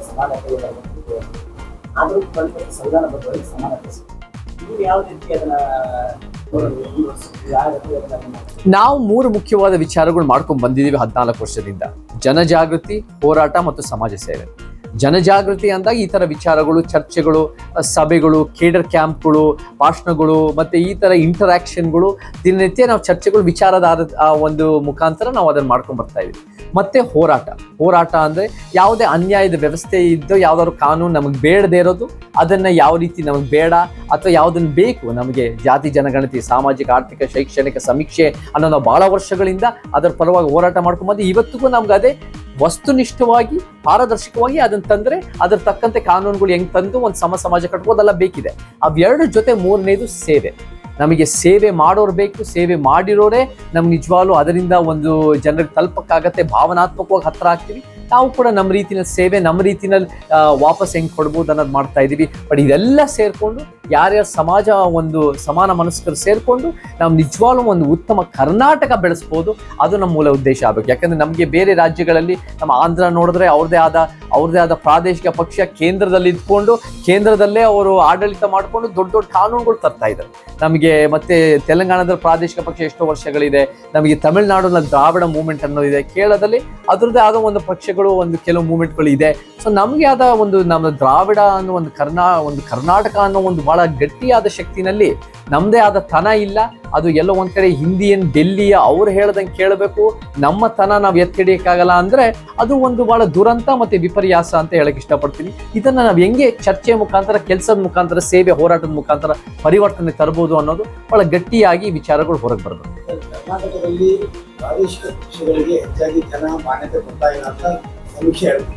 ಸಮಾನತೆ ಆದರೂ ಸಂವಿಧಾನಬದ್ಧವಾಗಿ ಸಮಾನತೆ ಇವರು ಯಾವ ರೀತಿ ಅದನ್ನ ನಾವು 3 ಮುಖ್ಯವಾದ ವಿಚಾರಗಳು ಮಾಡ್ಕೊಂಡು ಬಂದಿದ್ದೀವಿ 14 ವರ್ಷದಿಂದ: ಜನಜಾಗೃತಿ, ಹೋರಾಟ ಮತ್ತು ಸಮಾಜ ಸೇವೆ. ಜನಜಾಗೃತಿ ಅಂದಾಗ ಈ ತರ ವಿಚಾರಗಳು, ಚರ್ಚೆಗಳು, ಸಭೆಗಳು, ಕೇಡರ್ ಕ್ಯಾಂಪ್ಗಳು, ಭಾಷಣಗಳು ಮತ್ತೆ ಈ ತರ ಇಂಟರಾಕ್ಷನ್ಗಳು, ದಿನನಿತ್ಯ ನಾವು ಚರ್ಚೆಗಳು, ವಿಚಾರದ ಒಂದು ಮುಖಾಂತರ ನಾವು ಅದನ್ನ ಮಾಡ್ಕೊಂಡು ಬರ್ತಾ ಇದೀವಿ. ಮತ್ತೆ ಹೋರಾಟ ಅಂದ್ರೆ ಯಾವುದೇ ಅನ್ಯಾಯದ ವ್ಯವಸ್ಥೆ ಇದ್ದೋ ಯಾವ್ದಾದ್ರು ಕಾನೂನು ನಮಗೆ ಬೇಡದೇ ಇರೋದು ಅದನ್ನ ಯಾವ ರೀತಿ ನಮಗೆ ಬೇಡ ಅಥವಾ ಯಾವ್ದನ್ನ ಬೇಕು ನಮಗೆ, ಜಾತಿ ಜನಗಣತಿ, ಸಾಮಾಜಿಕ ಆರ್ಥಿಕ ಶೈಕ್ಷಣಿಕ ಸಮೀಕ್ಷೆ ಅನ್ನೋ ನಾವು ಬಹಳ ವರ್ಷಗಳಿಂದ ಅದರ ಪರವಾಗಿ ಹೋರಾಟ ಮಾಡ್ಕೊಂಡ್ ಬಂದು ಇವತ್ತಿಗೂ ನಮ್ಗೆ ಅದೇ ವಸ್ತುನಿಷ್ಠವಾಗಿ ಪಾರದರ್ಶಕವಾಗಿ ಅದನ್ನ ತಂದ್ರೆ ಅದ್ರ ತಕ್ಕಂತೆ ಕಾನೂನುಗಳು ಹೆಂಗ್ ತಂದು ಒಂದು ಸಮಾಜ ಕಟ್ಬೋದೆಲ್ಲ ಬೇಕಿದೆ. ಅವೆರಡು ಜೊತೆ 3ನೇದು ಸೇವೆ. ನಮಗೆ ಸೇವೆ ಮಾಡೋರು ಬೇಕು, ಸೇವೆ ಮಾಡಿರೋರೇ ನಮ್ಗೆ ನಿಜವಾಗ್ಲೂ ಅದರಿಂದ ಒಂದು ಜನರಿಗೆ ತಲುಪಕ್ಕಾಗತ್ತೆ, ಭಾವನಾತ್ಮಕವಾಗಿ ಹತ್ರ ಆಗ್ತೀವಿ. ನಾವು ಕೂಡ ನಮ್ಮ ರೀತಿಯಲ್ಲಿ ಸೇವೆ, ನಮ್ಮ ರೀತಿಯಲ್ಲಿ ವಾಪಸ್ ಹೆಂಗ್ ಕೊಡ್ಬೋದು ಅನ್ನೋದು ಮಾಡ್ತಾ ಇದೀವಿ. ಬಟ್ ಇದೆಲ್ಲ ಸೇರ್ಕೊಂಡು ಯಾರ್ಯಾರ ಸಮಾಜ ಒಂದು ಸಮಾನ ಮನಸ್ಕರು ಸೇರ್ಕೊಂಡು ನಾವು ನಿಜವಾಗ್ಲೂ ಒಂದು ಉತ್ತಮ ಕರ್ನಾಟಕ ಬೆಳೆಸ್ಬೋದು. ಅದು ನಮ್ಮ ಮೂಲ ಉದ್ದೇಶ ಆಗಬೇಕು. ಯಾಕಂದ್ರೆ ನಮಗೆ ಬೇರೆ ರಾಜ್ಯಗಳಲ್ಲಿ ನಮ್ಮ ಆಂಧ್ರ ನೋಡಿದ್ರೆ ಅವ್ರದೇ ಆದ ಪ್ರಾದೇಶಿಕ ಪಕ್ಷ ಕೇಂದ್ರದಲ್ಲಿ ಇದ್ಕೊಂಡು ಕೇಂದ್ರದಲ್ಲೇ ಅವರು ಆಡಳಿತ ಮಾಡಿಕೊಂಡು ದೊಡ್ಡ ಕಾನೂನುಗಳು ತರ್ತಾ ಇದ್ದಾರೆ. ನಮಗೆ ಮತ್ತೆ ತೆಲಂಗಾಣದಲ್ಲಿ ಪ್ರಾದೇಶಿಕ ಪಕ್ಷ ಎಷ್ಟೋ ವರ್ಷಗಳಿದೆ, ನಮಗೆ ತಮಿಳುನಾಡಿನಲ್ಲಿ ದ್ರಾವಿಡ ಮೂವ್ಮೆಂಟ್ ಅನ್ನೋದಿದೆ, ಕೇರಳದಲ್ಲಿ ಅದರದ್ದೇ ಆದ ಒಂದು ಪಕ್ಷಗಳು, ಒಂದು ಕೆಲವು ಮೂವ್ಮೆಂಟ್ಗಳು ಇದೆ. ಸೊ ನಮಗೆ ಆದ ಒಂದು ನಮ್ಮ ದ್ರಾವಿಡ ಅನ್ನೋ ಒಂದು ಕರ್ನಾಟಕ ಅನ್ನೋ ಒಂದು ಬಹಳ ಗಟ್ಟಿಯಾದ ಶಕ್ತಿನಲ್ಲಿ ನಮ್ದೇ ಆದ ತನ ಇಲ್ಲ. ಅದು ಎಲ್ಲೋ ಒಂದ್ ಕಡೆ ಹಿಂದಿಯನ್ ಡೆಲ್ಲಿಯ ಅವ್ರು ಹೇಳ್ದಂಗೆ ಕೇಳಬೇಕು, ನಮ್ಮ ತನ ನಾವು ಎತ್ತಿಡಿಯಕ್ಕಾಗಲ್ಲ ಅಂದ್ರೆ ಅದು ಒಂದು ಬಹಳ ದುರಂತ ಮತ್ತೆ ವಿಪರ್ಯಾಸ ಅಂತ ಹೇಳಕ್ ಇಷ್ಟಪಡ್ತೀನಿ. ಇದನ್ನ ನಾವು ಹೆಂಗೆ ಚರ್ಚೆ ಮುಖಾಂತರ, ಕೆಲಸದ ಮುಖಾಂತರ, ಸೇವೆ, ಹೋರಾಟದ ಮುಖಾಂತರ ಪರಿವರ್ತನೆ ತರಬಹುದು ಅನ್ನೋದು ಬಹಳ ಗಟ್ಟಿಯಾಗಿ ವಿಚಾರಗಳು ಹೊರಗೆ ಬರಬೇಕು. ಕರ್ನಾಟಕದಲ್ಲಿ ಪ್ರಾದೇಶಿಕ ಪಕ್ಷಗಳಿಗೆ ಹೆಚ್ಚಾಗಿ ಜನ ಮಾನ್ಯತೆ ಕೊಡ್ತಾ ಇಲ್ಲ ಅಂತ ಸಮೀಕ್ಷೆ ಹೇಳ್ತೀವಿ.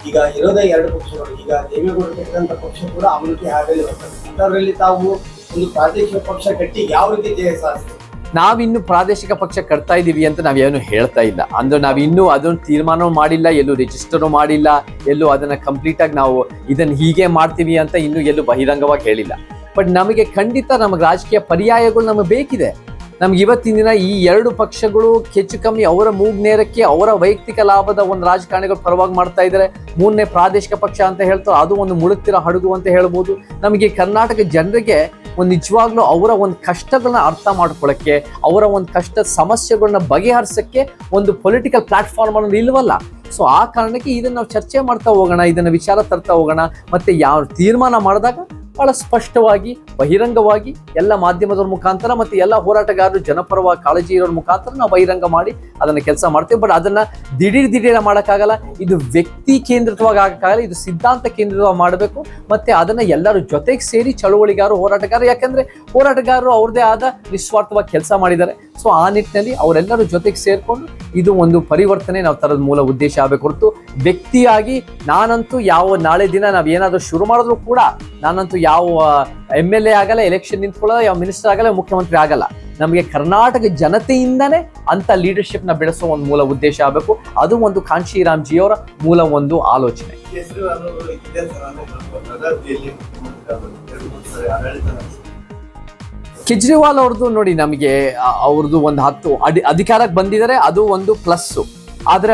ಈಗ ಇರೋದೇ 2 ಪಕ್ಷಗಳು. ಈಗ ದೇವೇಗೌಡರು ಕಟ್ಟಿದಂತ ಪಕ್ಷ ಕೂಡ ಅವನಿಗೆ ಹಾಗೆ ಬರ್ತದೆ. ಅದರಲ್ಲಿ ತಾವು ಒಂದು ಪ್ರಾದೇಶಿಕ ಪಕ್ಷ ಕಟ್ಟಿ ಯಾವ ರೀತಿ ಜಯ ಸಾಧಿಸ್ತೀವಿ? ನಾವಿನ್ನು ಪ್ರಾದೇಶಿಕ ಪಕ್ಷ ಕಟ್ತಾ ಇದೀವಿ ಅಂತ ನಾವೇನು ಹೇಳ್ತಾ ಇಲ್ಲ. ಅಂದ್ರೆ ನಾವಿನ್ನೂ ಅದನ್ನು ತೀರ್ಮಾನ ಮಾಡಿಲ್ಲ, ಎಲ್ಲೂ ರಿಜಿಸ್ಟರ್ ಮಾಡಿಲ್ಲ, ಎಲ್ಲೂ ಅದನ್ನ ಕಂಪ್ಲೀಟ್ ಆಗಿ ನಾವು ಇದನ್ನ ಹೀಗೆ ಮಾಡ್ತೀವಿ ಅಂತ ಇನ್ನೂ ಎಲ್ಲೂ ಬಹಿರಂಗವಾಗಿ ಹೇಳಿಲ್ಲ. ಬಟ್ ನಮಗೆ ಖಂಡಿತ ನಮಗೆ ರಾಜಕೀಯ ಪರ್ಯಾಯಗಳು ನಮಗೆ ಬೇಕಿದೆ. ನಮ್ಗೆ ಇವತ್ತಿನ ದಿನ ಈ 2 ಪಕ್ಷಗಳು ಹೆಚ್ಚು ಕಮ್ಮಿ ಅವರ ಮೂಗ್ ನೇರಕ್ಕೆ ಅವರ ವೈಯಕ್ತಿಕ ಲಾಭದ ಒಂದು ರಾಜಕಾರಣಿಗಳು ಪರವಾಗಿ ಮಾಡ್ತಾ ಇದ್ದಾರೆ. 3ನೇ ಪ್ರಾದೇಶಿಕ ಪಕ್ಷ ಅಂತ ಹೇಳ್ತಾರೆ, ಅದು ಒಂದು ಮುಳುಗ್ತಿರೋ ಹಡಗು ಅಂತ ಹೇಳ್ಬೋದು. ನಮಗೆ ಕರ್ನಾಟಕ ಜನರಿಗೆ ಒಂದು ನಿಜವಾಗ್ಲೂ ಅವರ ಒಂದು ಕಷ್ಟಗಳನ್ನ ಅರ್ಥ ಮಾಡ್ಕೊಳ್ಳಕ್ಕೆ, ಅವರ ಒಂದು ಕಷ್ಟದ ಸಮಸ್ಯೆಗಳನ್ನ ಬಗೆಹರಿಸಕ್ಕೆ ಒಂದು ಪೊಲಿಟಿಕಲ್ ಪ್ಲಾಟ್ಫಾರ್ಮ್ ಅನ್ನೋದು ಇಲ್ವಲ್ಲ. ಸೊ ಆ ಕಾರಣಕ್ಕೆ ಇದನ್ನ ನಾವು ಚರ್ಚೆ ಮಾಡ್ತಾ ಹೋಗೋಣ, ಇದನ್ನ ವಿಚಾರ ತರ್ತಾ ಹೋಗೋಣ. ಮತ್ತೆ ಯಾವ ತೀರ್ಮಾನ ಮಾಡಿದಾಗ ಬಹಳ ಸ್ಪಷ್ಟವಾಗಿ ಬಹಿರಂಗವಾಗಿ ಎಲ್ಲ ಮಾಧ್ಯಮದವ್ರ ಮುಖಾಂತರ ಮತ್ತೆ ಎಲ್ಲ ಹೋರಾಟಗಾರರು ಜನಪರವಾಗಿ ಕಾಳಜಿ ಇರೋರ ಮುಖಾಂತರ ನಾವು ಬಹಿರಂಗ ಮಾಡಿ ಅದನ್ನ ಕೆಲಸ ಮಾಡ್ತೇವೆ. ಬಟ್ ಅದನ್ನ ದಿಢೀರ್ ಮಾಡೋಕ್ಕಾಗಲ್ಲ. ಇದು ವ್ಯಕ್ತಿ ಕೇಂದ್ರಿತವಾಗಿ ಆಗಕ್ಕಾಗಲ್ಲ, ಇದು ಸಿದ್ಧಾಂತ ಕೇಂದ್ರಿತವಾಗಿ ಮಾಡಬೇಕು. ಮತ್ತೆ ಅದನ್ನ ಎಲ್ಲರೂ ಜೊತೆಗೆ ಸೇರಿ ಚಳುವಳಿಗಾರರು, ಹೋರಾಟಗಾರರು, ಯಾಕಂದ್ರೆ ಹೋರಾಟಗಾರರು ಅವ್ರದೇ ಆದ ನಿಸ್ವಾರ್ಥವಾಗಿ ಕೆಲಸ ಮಾಡಿದ್ದಾರೆ. ಸೊ ಆ ನಿಟ್ಟಿನಲ್ಲಿ ಅವರೆಲ್ಲರೂ ಜೊತೆಗೆ ಸೇರ್ಕೊಂಡು ಇದು ಒಂದು ಪರಿವರ್ತನೆ ನಾವು ತರದ ಮೂಲ ಉದ್ದೇಶ ಆಗಬೇಕು ಹೊರತು ವ್ಯಕ್ತಿಯಾಗಿ ನಾನಂತೂ ನಾಳೆ ದಿನ ನಾವ್ ಏನಾದ್ರೂ ಶುರು ಮಾಡಿದ್ರು ಕೂಡ ನಾನಂತೂ ಯಾವ MLA ಆಗಲ್ಲ, ಎಲೆಕ್ಷನ್ ನಿಂತ್ಕೊಳ್ಳಲ್ಲ, ಯಾವ ಮಿನಿಸ್ಟರ್ ಆಗಲ್ಲ, ಮುಖ್ಯಮಂತ್ರಿ ಆಗಲ್ಲ. ನಮಗೆ ಕರ್ನಾಟಕ ಜನತೆಯಿಂದನೇ ಅಂತ ಲೀಡರ್ಶಿಪ್ ನ ಬೆಳೆಸೋ ಒಂದು ಮೂಲ ಉದ್ದೇಶ ಆಗಬೇಕು. ಅದು ಒಂದು ಕಾಂಶೀರಾಮ್ ಜಿ ಅವರ ಮೂಲ ಒಂದು ಆಲೋಚನೆ. ಕೇಜ್ರಿವಾಲ್ ಅವ್ರದ್ದು ನೋಡಿ, ನಮಗೆ ಅವ್ರದ್ದು ಒಂದು 10 ಅಧಿಕಾರಕ್ಕೆ ಬಂದಿದ್ದಾರೆ, ಅದು ಒಂದು ಪ್ಲಸ್. ಆದ್ರೆ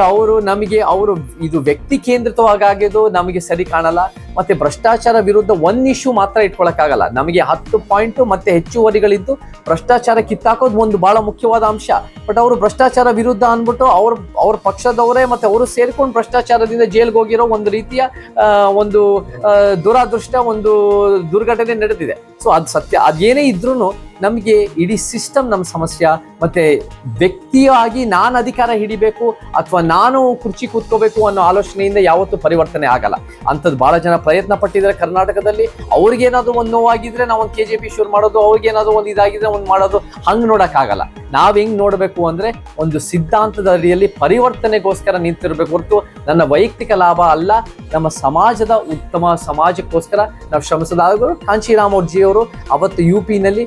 ಅವರು ಇದು ವ್ಯಕ್ತಿ ಕೇಂದ್ರಿತವಾಗಿದ್ದು ನಮಗೆ ಸರಿ ಕಾಣಲ್ಲ. ಮತ್ತೆ ಭ್ರಷ್ಟಾಚಾರ ವಿರುದ್ಧ ಒಂದು ಇಶ್ಯೂ ಮಾತ್ರ ಇಟ್ಕೊಳಕ್ಕಾಗಲ್ಲ. ನಮಗೆ 10 ಪಾಯಿಂಟ್ ಮತ್ತೆ ಹೆಚ್ಚುವರಿಗಳಿದ್ದು ಭ್ರಷ್ಟಾಚಾರ ಕಿತ್ತಾಕೋದು ಒಂದು ಬಹಳ ಮುಖ್ಯವಾದ ಅಂಶ. ಬಟ್ ಅವರು ಭ್ರಷ್ಟಾಚಾರ ವಿರುದ್ಧ ಅಂದ್ಬಿಟ್ಟು ಅವ್ರ ಪಕ್ಷದವರೇ ಮತ್ತೆ ಅವರು ಸೇರ್ಕೊಂಡು ಭ್ರಷ್ಟಾಚಾರದಿಂದ ಜೈಲ್ಗೆ ಹೋಗಿರೋ ಒಂದು ರೀತಿಯ ಒಂದು ದುರಾದೃಷ್ಟ, ಒಂದು ದುರ್ಘಟನೆ ನಡೆದಿದೆ. ಸೊ ಅದು ಸತ್ಯ. ಅದೇನೇ ಇದ್ರೂ ನಮಗೆ ಇಡೀ ಸಿಸ್ಟಮ್ ನಮ್ಮ ಸಮಸ್ಯೆ, ಮತ್ತೆ ವ್ಯಕ್ತಿಯಾಗಿ ನಾನು ಅಧಿಕಾರ ಹಿಡಿಬೇಕು ಅಥವಾ ನಾನು ಕುರ್ಚಿ ಕೂತ್ಕೋಬೇಕು ಅನ್ನೋ ಆಲೋಚನೆಯಿಂದ ಯಾವತ್ತೂ ಪರಿವರ್ತನೆ ಆಗಲ್ಲ. ಅಂಥದ್ದು ಬಹಳ ಜನ ಪ್ರಯತ್ನ ಪಟ್ಟಿದ್ದಾರೆ ಕರ್ನಾಟಕದಲ್ಲಿ. ಅವ್ರಿಗೇನಾದ್ರು ಒಂದು ನೋವಾಗಿದ್ರೆ ನಾವು ಒಂದು KJP ಶುರು ಮಾಡೋದು, ಅವ್ರಿಗೇನಾದ್ರು ಒಂದು ಇದಾಗಿದ್ರೆ ಒಂದು ಮಾಡೋದು, ಹಂಗೆ ನೋಡೋಕ್ಕಾಗಲ್ಲ. ನಾವು ಹೆಂಗೆ ನೋಡಬೇಕು ಅಂದರೆ ಒಂದು ಸಿದ್ಧಾಂತದ ಅಡಿಯಲ್ಲಿ ಪರಿವರ್ತನೆಗೋಸ್ಕರ ನಿಂತಿರಬೇಕು ಹೊರತು ನನ್ನ ವೈಯಕ್ತಿಕ ಲಾಭ ಅಲ್ಲ. ನಮ್ಮ ಸಮಾಜದ ಉತ್ತಮ ಸಮಾಜಕ್ಕೋಸ್ಕರ ನಾವು ಶ್ರಮಿಸೋದಾದರೂ ಕಾಂಚೀರಾಮ್ ಅವರು ಅವತ್ತು UPನಲ್ಲಿ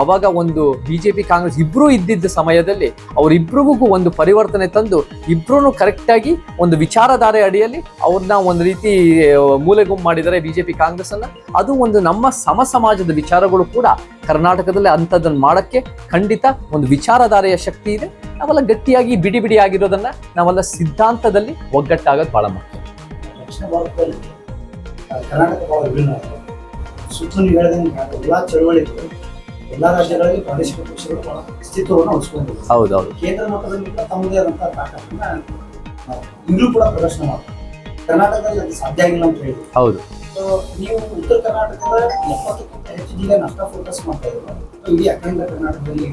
ಅವಾಗ ಒಂದು BJP ಕಾಂಗ್ರೆಸ್ ಇಬ್ಬರೂ ಇದ್ದಿದ್ದ ಸಮಯದಲ್ಲಿ ಅವರಿಬ್ಬರಿಗೂ ಒಂದು ಪರಿವರ್ತನೆ ತಂದು ಇಬ್ಬರೂ ಕರೆಕ್ಟಾಗಿ ಒಂದು ವಿಚಾರಧಾರೆ ಅಡಿಯಲ್ಲಿ ಅವ್ರನ್ನ ಒಂದು ರೀತಿ ಮೂಲೆಗುಂಪು ಮಾಡಿದ್ದಾರೆ BJP ಕಾಂಗ್ರೆಸ್ ಅನ್ನ. ಅದು ಒಂದು ನಮ್ಮ ಸಮಾಜದ ವಿಚಾರಗಳು ಕೂಡ ಕರ್ನಾಟಕದಲ್ಲಿ ಅಂಥದ್ದನ್ನು ಮಾಡೋಕ್ಕೆ ಖಂಡಿತ ಒಂದು ವಿಚಾರಧಾರೆಯ ಶಕ್ತಿ ಇದೆ. ನಾವೆಲ್ಲ ಗಟ್ಟಿಯಾಗಿ ಬಿಡಿ ಆಗಿರೋದನ್ನ ನಾವೆಲ್ಲ ಸಿದ್ಧಾಂತದಲ್ಲಿ ಒಗ್ಗಟ್ಟಾಗೋದು ಬಹಳ ಮುಖ್ಯ. ದಕ್ಷಿಣ ಭಾರತದಲ್ಲಿ ಕರ್ನಾಟಕ ಬಹಳ ವಿಭಿನ್ನ. ಸುತ್ತಲೂ ಹೇಳಿದಂಗೆ ಎಲ್ಲ ಚಳವಳಿಗಳು ಎಲ್ಲ ರಾಜ್ಯಗಳಲ್ಲಿ ಪ್ರಾದೇಶಿಕ ಪಕ್ಷಗಳು ಬಹಳ ಅಸ್ತಿತ್ವವನ್ನು ಉಳಿಸ್ಕೊಂಡಿವೆ. ಹೌದೌದು. ಕೇಂದ್ರ ಮಟ್ಟದಲ್ಲಿ ತಮ್ಮದೇ ಆದಂತಹ ತಾಕತ್ತನ್ನ ಈಗಲೂ ಕೂಡ ಪ್ರದರ್ಶನ ಮಾಡ್ತಾರೆ. ಕರ್ನಾಟಕದಲ್ಲಿ ಅದು ಸಾಧ್ಯ ಆಗಿಲ್ಲ ಅಂತ ಹೇಳಿದ್ರು. ಹೌದು. ನೀವು ಉತ್ತರ ಕರ್ನಾಟಕದ 70ಕ್ಕಿಂತ ಹೆಚ್ಚು ಜಿಲ್ಲೆ ನಷ್ಟ ಫೋಕಸ್ ಮಾಡ್ತಾ ಇದ್ರು. ಇಡೀ ಅಖಂಡ ಕರ್ನಾಟಕದಲ್ಲಿ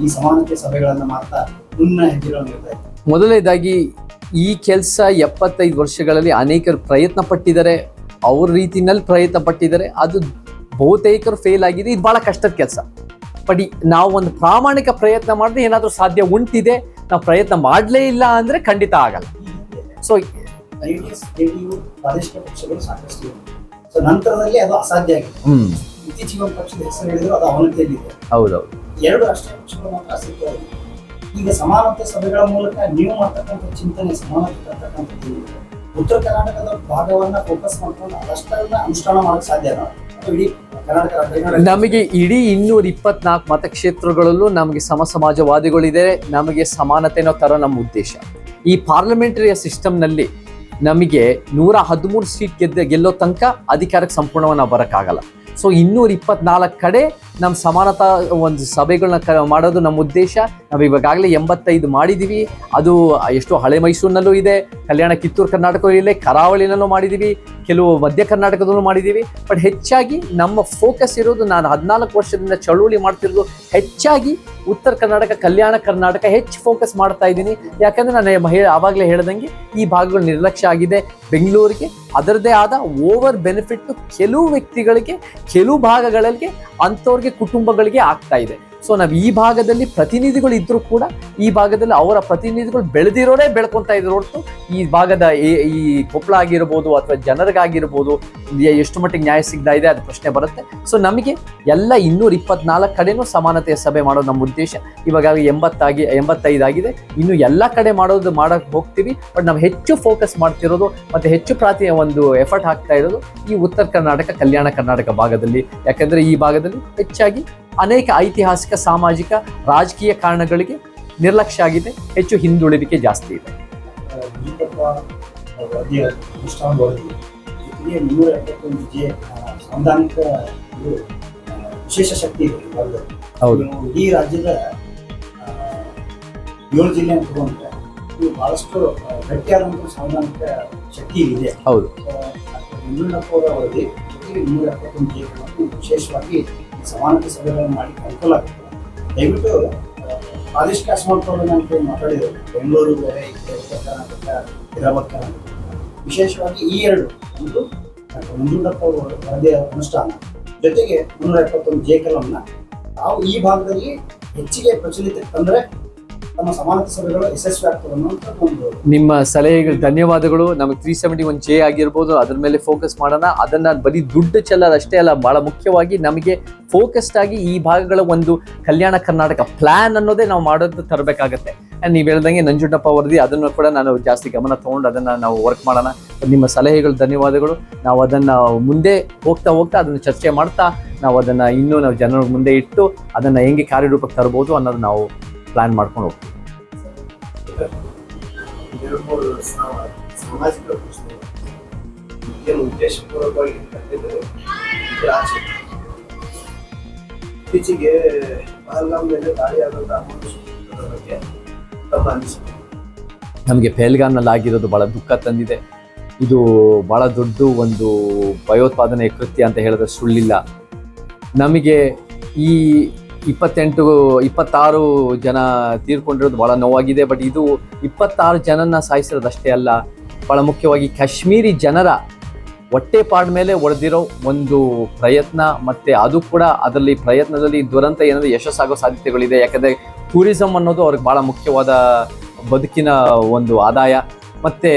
ಈ ಸಮಾನತೆ ಸಭೆಗಳನ್ನ ಮಾಡ್ತಾ ಮುನ್ನ ಹೆಜ್ಜೆಗಳನ್ನು ಇರ್ತಾ ಇತ್ತು. ಮೊದಲನೇದಾಗಿ ಈ ಕೆಲಸ 75 ವರ್ಷಗಳಲ್ಲಿ ಅನೇಕರು ಪ್ರಯತ್ನ ಪಟ್ಟಿದ್ದಾರೆ, ಅವ್ರ ರೀತಿನಲ್ಲಿ ಪ್ರಯತ್ನ ಪಟ್ಟಿದ್ದಾರೆ. ಅದು ಬಹುತೇಕರು ಫೇಲ್ ಆಗಿದೆ. ಇದು ಬಹಳ ಕಷ್ಟದ ಕೆಲಸ. ಬಟ್ ನಾವು ಒಂದು ಪ್ರಾಮಾಣಿಕ ಪ್ರಯತ್ನ ಮಾಡಿದ್ರೆ ಏನಾದರೂ ಸಾಧ್ಯ ಉಂಟಿದೆ. ನಾವು ಪ್ರಯತ್ನ ಮಾಡಲೇ ಇಲ್ಲ ಅಂದರೆ ಖಂಡಿತ ಆಗಲ್ಲ. ಸೊ JDU ಪ್ರಾದೇಶಿಕ ಪಕ್ಷಗಳು ಸಾಕಷ್ಟು ಇವೆ. ಸೊ ನಂತರದಲ್ಲಿ ಅದು ಅಸಾಧ್ಯ ಆಗಿದೆ. ಇತ್ತೀಚೆಗೆ ಒಂದು ಪಕ್ಷದ ಹೆಸರು ಹೇಳಿದ್ರು ಅದು ಅವನತಿಯಲ್ಲಿದೆ. ಹೌದೌದು. 2 ರಾಷ್ಟ್ರೀಯ ಪಕ್ಷಗಳು ಮಾತ್ರ ಅಸ್ತಿತ್ವ ಇದೆ. ಈಗ ಸಮಾನತೆ ಸಭೆಗಳ ಮೂಲಕ ನೀವು ಮಾಡ್ತಕ್ಕಂಥ ಚಿಂತನೆ ಸಮಾನತೆ ತರ್ತಕ್ಕಂಥದ್ದು ಉತ್ತರ ಕರ್ನಾಟಕದ ಭಾಗವನ್ನ ಫೋಕಸ್ ಮಾಡ್ಕೊಂಡು ಅದಷ್ಟನ್ನ ಅನುಷ್ಠಾನ ಮಾಡಕ್ಕೆ ಸಾಧ್ಯನಾ? ಇಡೀ ಕರ್ನಾಟಕ ನಮಗೆ ಇಡೀ 224 ಮತಕ್ಷೇತ್ರಗಳಲ್ಲೂ ನಮಗೆ ಸಮಾಜವಾದಿಗಳಿದೆ. ನಮಗೆ ಸಮಾನತೆನೋ ತರ ನಮ್ಮ ಉದ್ದೇಶ. ಈ ಪಾರ್ಲಿಮೆಂಟರಿ ಸಿಸ್ಟಮ್ನಲ್ಲಿ ನಮಗೆ 113 ಸೀಟ್ ಗೆಲ್ಲೋ ತನಕ ಅಧಿಕಾರಕ್ಕೆ ಸಂಪೂರ್ಣವಾಗಿ ನಾವು ಬರೋಕ್ಕಾಗಲ್ಲ. ಸೊ 224 ಕಡೆ ನಮ್ಮ ಸಮಾನತಾ ಒಂದು ಸಭೆಗಳನ್ನ ಮಾಡೋದು ನಮ್ಮ ಉದ್ದೇಶ. ನಾವು ಇವಾಗಲೇ 85 ಮಾಡಿದ್ದೀವಿ. ಅದು ಎಷ್ಟೋ ಹಳೆ ಮೈಸೂರಿನಲ್ಲೂ ಇದೆ, ಕಲ್ಯಾಣ ಕಿತ್ತೂರು ಕರ್ನಾಟಕದಲ್ಲೂ ಇದೆ, ಕರಾವಳಿನಲ್ಲೂ ಮಾಡಿದ್ದೀವಿ, ಕೆಲವು ಮಧ್ಯ ಕರ್ನಾಟಕದಲ್ಲೂ ಮಾಡಿದ್ದೀವಿ. ಬಟ್ ಹೆಚ್ಚಾಗಿ ನಮ್ಮ ಫೋಕಸ್ ಇರೋದು, ನಾನು 14 ವರ್ಷದಿಂದ ಚಳುವಳಿ ಮಾಡ್ತಿರೋದು ಹೆಚ್ಚಾಗಿ ಉತ್ತರ ಕರ್ನಾಟಕ, ಕಲ್ಯಾಣ ಕರ್ನಾಟಕ ಹೆಚ್ಚು ಫೋಕಸ್ ಮಾಡ್ತಾ ಇದ್ದೀನಿ. ಯಾಕಂದರೆ ನಾನು ಆವಾಗಲೇ ಹೇಳ್ದಂಗೆ ಈ ಭಾಗಗಳು ನಿರ್ಲಕ್ಷ್ಯ ಆಗಿದೆ. ಬೆಂಗಳೂರಿಗೆ ಅದರದ್ದೇ ಆದ ಓವರ್ ಬೆನಿಫಿಟ್ ಕೆಲವು ವ್ಯಕ್ತಿಗಳಿಗೆ, ಕೆಲವು ಭಾಗಗಳಿಗೆ, ಅಂಥವ್ರಿಗೆ, ಕುಟುಂಬಗಳಿಗೆ ಆಗ್ತಾ ಇದೆ. ಸೊ ನಾವು ಈ ಭಾಗದಲ್ಲಿ ಪ್ರತಿನಿಧಿಗಳು ಇದ್ರೂ ಕೂಡ ಈ ಭಾಗದಲ್ಲಿ ಅವರ ಪ್ರತಿನಿಧಿಗಳು ಬೆಳೆದಿರೋರೇ ಬೆಳ್ಕೊತಾ ಇದ್ರು ಹೊರತು ಈ ಭಾಗದ ಈ ಕೊಪ್ಪಳ ಆಗಿರ್ಬೋದು ಅಥವಾ ಜನರಿಗಾಗಿರ್ಬೋದು ಎಷ್ಟು ಮಟ್ಟಿಗೆ ನ್ಯಾಯ ಸಿಗ್ತಾ ಇದೆ ಅದು ಪ್ರಶ್ನೆ ಬರುತ್ತೆ. ಸೊ ನಮಗೆ ಎಲ್ಲ 224 ಕಡೆನೂ ಸಮಾನತೆಯ ಸಭೆ ಮಾಡೋದು ನಮ್ಮ ಉದ್ದೇಶ. ಇವಾಗ 85 ಆಗಿದೆ. ಇನ್ನು ಎಲ್ಲ ಕಡೆ ಮಾಡಕ್ಕೆ ಹೋಗ್ತೀವಿ. ಬಟ್ ನಾವು ಹೆಚ್ಚು ಫೋಕಸ್ ಮಾಡ್ತಿರೋದು ಮತ್ತು ಹೆಚ್ಚು ಒಂದು ಎಫರ್ಟ್ ಹಾಕ್ತಾ ಇರೋದು ಈ ಉತ್ತರ ಕರ್ನಾಟಕ, ಕಲ್ಯಾಣ ಕರ್ನಾಟಕ ಭಾಗದಲ್ಲಿ. ಯಾಕಂದರೆ ಈ ಭಾಗದಲ್ಲಿ ಹೆಚ್ಚಾಗಿ ಅನೇಕ ಐತಿಹಾಸಿಕ, ಸಾಮಾಜಿಕ, ರಾಜಕೀಯ ಕಾರಣಗಳಿಗೆ ನಿರ್ಲಕ್ಷ್ಯ ಆಗಿದೆ. ಹೆಚ್ಚು ಹಿಂದುಳಿದಿಕೆ ಜಾಸ್ತಿ ಇದೆ. ಸಾಂವಿಧಾನಿಕ ವಿಶೇಷ ಶಕ್ತಿ ಇದೆ. ಹೌದು. ಇಡೀ ರಾಜ್ಯದ 7 ಜಿಲ್ಲೆ ಅಂತ ತಗೊಂಡ್ರೆ ಇದು ಬಹಳಷ್ಟು ಗಟ್ಟಿಯಾದಂತಹ ಸಾಂವಿಧಾನಿಕ ಶಕ್ತಿ ಇದೆ. ಹೌದು. ಯಡಿಯೂರಪ್ಪ ಅವರ ಅವಧಿ 271 ಜಿಲ್ಲೆಗಳನ್ನು ವಿಶೇಷವಾಗಿ ಸಮಾನತೆ ಸಭೆಗಳನ್ನು ಮಾಡಿ ಅನುಕೂಲ ಆಗುತ್ತೆ. ದಯವಿಟ್ಟು ಪ್ರಾದೇಶಿಕ ಅಸಮಾನತೆಗಳನ್ನು ಅಂತ ಮಾತಾಡಿದರು. ಬೆಂಗಳೂರು ಬೇರೆ, ಉತ್ತರ ಕರ್ನಾಟಕ, ಹೈದರಾಬಾದ್ ಕರ್ನಾಟಕ, ವಿಶೇಷವಾಗಿ ಈ 2 ಒಂದು ಮಂಜುಂಡಪ್ಪ ಅವರ ವರದಿಯ ಅನುಷ್ಠಾನ ಜೊತೆಗೆ 371 ಜೆ ಕಲಂನ ನಾವು ಈ ಭಾಗದಲ್ಲಿ ಹೆಚ್ಚಿಗೆ ಪ್ರಚಲಿತ ತಂದರೆ ನಮ್ಮ ಸಮಾನತೆ ಸಭೆಗಳು ಯಶಸ್ವಿ ಆಗ್ತದೆ ಅನ್ನೋಂಥ ಒಂದು ನಿಮ್ಮ ಸಲಹೆಗಳು ಧನ್ಯವಾದಗಳು. ನಮಗೆ 371 ಜೆ ಆಗಿರ್ಬೋದು, ಅದ್ರ ಮೇಲೆ ಫೋಕಸ್ ಮಾಡೋಣ. ಅದನ್ನು ಬರೀ ದುಡ್ಡು ಚೆಲ್ಲೋದಷ್ಟೇ ಅಲ್ಲ, ಭಾಳ ಮುಖ್ಯವಾಗಿ ನಮಗೆ ಫೋಕಸ್ಡ್ ಆಗಿ ಈ ಭಾಗಗಳ ಒಂದು ಕಲ್ಯಾಣ ಕರ್ನಾಟಕ ಪ್ಲ್ಯಾನ್ ಅನ್ನೋದೇ ನಾವು ಮಾಡೋದು ತರಬೇಕಾಗತ್ತೆ. ನೀವು ಹೇಳ್ದಂಗೆ ನಂಜುಂಡಪ್ಪ ವರದಿ, ಅದನ್ನು ಕೂಡ ನಾನು ಜಾಸ್ತಿ ಗಮನ ತೊಗೊಂಡು ಅದನ್ನು ನಾವು ವರ್ಕ್ ಮಾಡೋಣ. ನಿಮ್ಮ ಸಲಹೆಗಳು ಧನ್ಯವಾದಗಳು. ನಾವು ಅದನ್ನು ಮುಂದೆ ಹೋಗ್ತಾ ಅದನ್ನು ಚರ್ಚೆ ಮಾಡ್ತಾ ನಾವು ಅದನ್ನು ಇನ್ನೂ ನಾವು ಜನರ ಮುಂದೆ ಇಟ್ಟು ಅದನ್ನು ಹೆಂಗೆ ಕಾರ್ಯರೂಪಕ್ಕೆ ತರ್ಬೋದು ಅನ್ನೋದು ನಾವು ಪ್ಲಾನ್ ಮಾಡ್ಕೊಂಡು ಹೋಗ್ತೀವಿ. ಸಾಮಾಜಿಕ ಉದ್ದೇಶಪೂರ್ವಕವಾಗಿ ಇತ್ತೀಚೆಗೆ ಪಹಲ್ಗಾಮ್ ಮೇಲೆ ದಾಳಿಯಾದಂತಹ ಬಗ್ಗೆ ತಮ್ಮ ಅನಿಸಿಕೆ? ನಮಗೆ ಪಹಲ್ಗಾಮ್ನಲ್ಲಿ ಆಗಿರೋದು ಭಾಳ ದುಃಖ ತಂದಿದೆ. ಇದು ಭಾಳ ದೊಡ್ಡ ಒಂದು ಭಯೋತ್ಪಾದನೆ ಕೃತ್ಯ ಅಂತ ಹೇಳಿದ್ರೆ ಸುಳ್ಳಿಲ್ಲ. ನಮಗೆ ಈ 26 ಜನ ತೀರ್ಕೊಂಡಿರೋದು ಭಾಳ ನೋವಾಗಿದೆ. ಬಟ್ ಇದು 26 ಜನನ ಸಾಯಿಸಿರೋದಷ್ಟೇ ಅಲ್ಲ, ಭಾಳ ಮುಖ್ಯವಾಗಿ ಕಾಶ್ಮೀರಿ ಜನರ ಹೊಟ್ಟೆಪಾಡ್ ಮೇಲೆ ಹೊಡೆದಿರೋ ಒಂದು ಪ್ರಯತ್ನ, ಮತ್ತು ಅದು ಕೂಡ ಅದರಲ್ಲಿ ಪ್ರಯತ್ನದಲ್ಲಿ ದುರಂತ ಏನಾದರೂ ಯಶಸ್ಸಾಗೋ ಸಾಧ್ಯತೆಗಳಿದೆ. ಯಾಕಂದರೆ ಟೂರಿಸಮ್ ಅನ್ನೋದು ಅವ್ರಿಗೆ ಭಾಳ ಮುಖ್ಯವಾದ ಬದುಕಿನ ಒಂದು ಆದಾಯ. ಮತ್ತು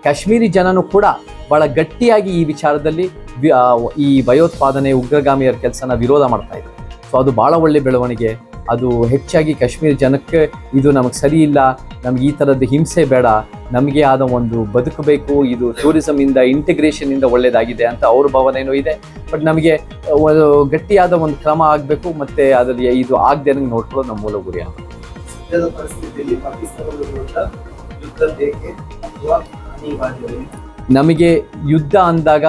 ಕಾಶ್ಮೀರಿ ಜನನೂ ಕೂಡ ಭಾಳ ಗಟ್ಟಿಯಾಗಿ ಈ ವಿಚಾರದಲ್ಲಿ ಈ ಭಯೋತ್ಪಾದನೆ ಉಗ್ರಗಾಮಿಯರ ಕೆಲಸನ ವಿರೋಧ ಮಾಡ್ತಾ ಇದ್ದಾರೆ. ಸೊ ಅದು ಭಾಳ ಒಳ್ಳೆ ಬೆಳವಣಿಗೆ. ಅದು ಹೆಚ್ಚಾಗಿ ಕಾಶ್ಮೀರಿ ಜನಕ್ಕೆ ಇದು ನಮಗೆ ಸರಿ ಇಲ್ಲ, ನಮಗೆ ಈ ಥರದ್ದು ಹಿಂಸೆ ಬೇಡ, ನಮಗೆ ಆದ ಒಂದು ಬದುಕಬೇಕು, ಇದು ಟೂರಿಸಮಿಂದ ಇಂಟಿಗ್ರೇಷನಿಂದ ಒಳ್ಳೆಯದಾಗಿದೆ ಅಂತ ಅವ್ರ ಭಾವನೆಯೂ ಇದೆ. ಬಟ್ ನಮಗೆ ಒಂದು ಗಟ್ಟಿಯಾದ ಒಂದು ಕ್ರಮ ಆಗಬೇಕು, ಮತ್ತು ಅದರಲ್ಲಿ ಇದು ಆಗದೆ ನಂಗೆ ನೋಡ್ಕೊಳ್ಳೋದು ನಮ್ಮ ಮೂಲ ಗುರಿ ಅಂತ. ಸದ್ಯದ ಪರಿಸ್ಥಿತಿಯಲ್ಲಿ ಪಾಕಿಸ್ತಾನದ ವಿರುದ್ಧ ಯುದ್ಧ ಬೇಕೆ ಅಥವಾ ಅನಿವಾರ್ಯವೇ? ನಮಗೆ ಯುದ್ಧ ಅಂದಾಗ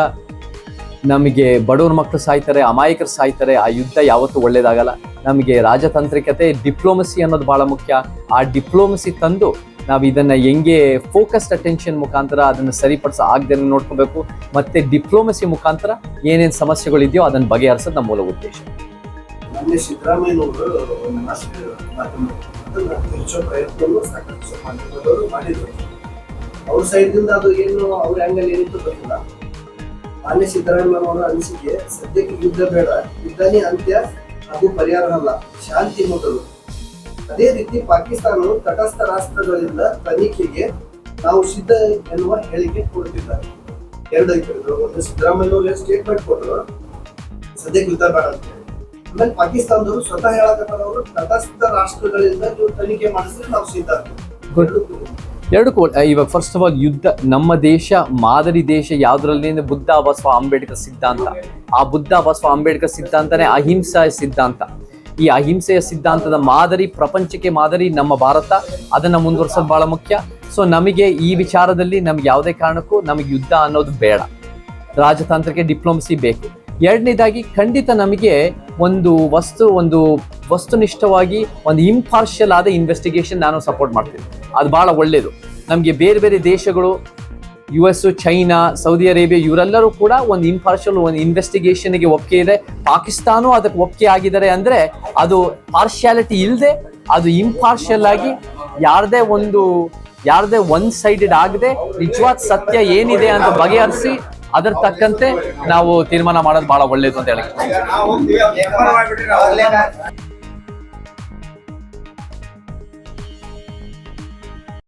ನಮಗೆ ಬಡವ್ರ ಮಕ್ಕಳು ಸಾಯ್ತಾರೆ, ಅಮಾಯಕರು ಸಾಯ್ತಾರೆ. ಆ ಯುದ್ಧ ಯಾವತ್ತೂ ಒಳ್ಳೇದಾಗಲ್ಲ. ನಮಗೆ ರಾಜತಾಂತ್ರಿಕತೆ, ಡಿಪ್ಲೊಮಸಿ ಅನ್ನೋದು ಭಾಳ ಮುಖ್ಯ. ಆ ಡಿಪ್ಲೊಮಸಿ ತಂದು ನಾವು ಇದನ್ನು ಹೆಂಗೆ ಫೋಕಸ್ಡ್ ಅಟೆನ್ಷನ್ ಮುಖಾಂತರ ಅದನ್ನು ಸರಿಪಡಿಸೋ ಆಗದೆ ನೋಡ್ಕೋಬೇಕು, ಮತ್ತು ಡಿಪ್ಲೊಮಸಿ ಮುಖಾಂತರ ಏನೇನು ಸಮಸ್ಯೆಗಳಿದೆಯೋ ಅದನ್ನು ಬಗೆಹರಿಸೋದು ನಮ್ಮ ಮೂಲ ಉದ್ದೇಶ. ಮೊನ್ನೆ ಸಿದ್ದರಾಮಯ್ಯನವರು ಹೆಚ್ಚು ಪ್ರಯತ್ನವನ್ನು ಸಾಕಷ್ಟು ಮಾಧ್ಯಮದವರು ಮಾಡಿದ್ರು. ಅವ್ರ ಸೈಡ್ದಿಂದ ಅದು ಏನು ಅವ್ರ ಆಂಗಲ್ ಏನಿತ್ತು ಗೊತ್ತಿಲ್ಲ. ಮಾನ್ಯ ಸಿದ್ದರಾಮಯ್ಯನವರ ಅನಿಸಿಕೆ ಸದ್ಯಕ್ಕೆ ಯುದ್ಧ ಬೇಡ, ಯುದ್ಧನೇ ಅಂತ್ಯ ಹಾಗೂ ಪರಿಹಾರ ಅಲ್ಲ, ಶಾಂತಿ ಮೊದಲು. ಅದೇ ರೀತಿ ಪಾಕಿಸ್ತಾನವು ತಟಸ್ಥ ರಾಷ್ಟ್ರಗಳಿಂದ ತನಿಖೆಗೆ ನಾವು ಸಿದ್ಧ ಎನ್ನುವ ಹೇಳಿಕೆ ಕೊಡ್ತಿದ್ದಾರೆ. ಎರಡು ಐತರು, ಒಂದು ಸಿದ್ದರಾಮಯ್ಯನವರು ಸ್ಟೇಟ್ಮೆಂಟ್ ಕೊಟ್ಟರು ಸದ್ಯಕ್ಕೆ ಯುದ್ಧ ಬೇಡ ಅಂತ ಹೇಳಿ. ಆಮೇಲೆ ಪಾಕಿಸ್ತಾನದವರು ಸ್ವತಃ ಹೇಳಕತ್ತಾರವರು ತಟಸ್ಥ ರಾಷ್ಟ್ರಗಳಿಂದ ನೀವು ತನಿಖೆ ಮಾಡಿಸಿದ್ರೆ ನಾವು ಸಿದ್ಧ. ಎರಡು ಇವಾಗ ಫಸ್ಟ್ ಆಫ್ ಆಲ್ ಯುದ್ಧ, ನಮ್ಮ ದೇಶ ಮಾದರಿ ದೇಶ ಯಾವುದರಲ್ಲಿ ಬುದ್ಧ ಬಸವ ಅಂಬೇಡ್ಕರ್ ಸಿದ್ಧಾಂತ. ಆ ಬುದ್ಧ ಬಸವ ಅಂಬೇಡ್ಕರ್ ಸಿದ್ಧಾಂತನೇ ಅಹಿಂಸಾ ಸಿದ್ಧಾಂತ. ಈ ಅಹಿಂಸೆಯ ಸಿದ್ಧಾಂತದ ಮಾದರಿ, ಪ್ರಪಂಚಕ್ಕೆ ಮಾದರಿ ನಮ್ಮ ಭಾರತ. ಅದನ್ನು ಮುಂದುವರ್ಸೋದು ಭಾಳ ಮುಖ್ಯ. ಸೊ ನಮಗೆ ಈ ವಿಚಾರದಲ್ಲಿ ನಮ್ಗೆ ಯಾವುದೇ ಕಾರಣಕ್ಕೂ ನಮಗೆ ಯುದ್ಧ ಅನ್ನೋದು ಬೇಡ, ರಾಜತಾಂತ್ರಿಕ ಡಿಪ್ಲೊಮಸಿ ಬೇಕು. ಎರಡನೇದಾಗಿ ಖಂಡಿತ ನಮಗೆ ಒಂದು ವಸ್ತುನಿಷ್ಠವಾಗಿ ಒಂದು ಇಂಪಾರ್ಷಿಯಲ್ ಆದ ಇನ್ವೆಸ್ಟಿಗೇಷನ್ ನಾನು ಸಪೋರ್ಟ್ ಮಾಡ್ತೀನಿ. ಅದು ಭಾಳ ಒಳ್ಳೆಯದು. ನಮಗೆ ಬೇರೆ ಬೇರೆ ದೇಶಗಳು, US, ಚೈನಾ, ಸೌದಿ ಅರೇಬಿಯಾ, ಇವರೆಲ್ಲರೂ ಕೂಡ ಒಂದು ಇಂಪಾರ್ಷಿಯಲ್ ಒಂದು ಇನ್ವೆಸ್ಟಿಗೇಷನ್ಗೆ ಒಪ್ಪಿಗೆ ಇದೆ. ಪಾಕಿಸ್ತಾನ ಅದಕ್ಕೆ ಒಪ್ಪಿಗೆ ಆಗಿದ್ದಾರೆ ಅಂದರೆ ಅದು ಪಾರ್ಶಿಯಾಲಿಟಿ ಇಲ್ಲದೆ, ಅದು ಇಂಪಾರ್ಷಿಯಲ್ ಆಗಿ ಯಾರದೇ ಒನ್ ಸೈಡೆಡ್ ಆಗದೆ ನಿಜವಾದ ಸತ್ಯ ಏನಿದೆ ಅಂತ ಬಗೆಹರಿಸಿ ಅದರ ತಕ್ಕಂತೆ ನಾವು ತೀರ್ಮಾನ ಮಾಡೋದು ಭಾಳ ಒಳ್ಳೆಯದು ಅಂತ ಹೇಳಿ.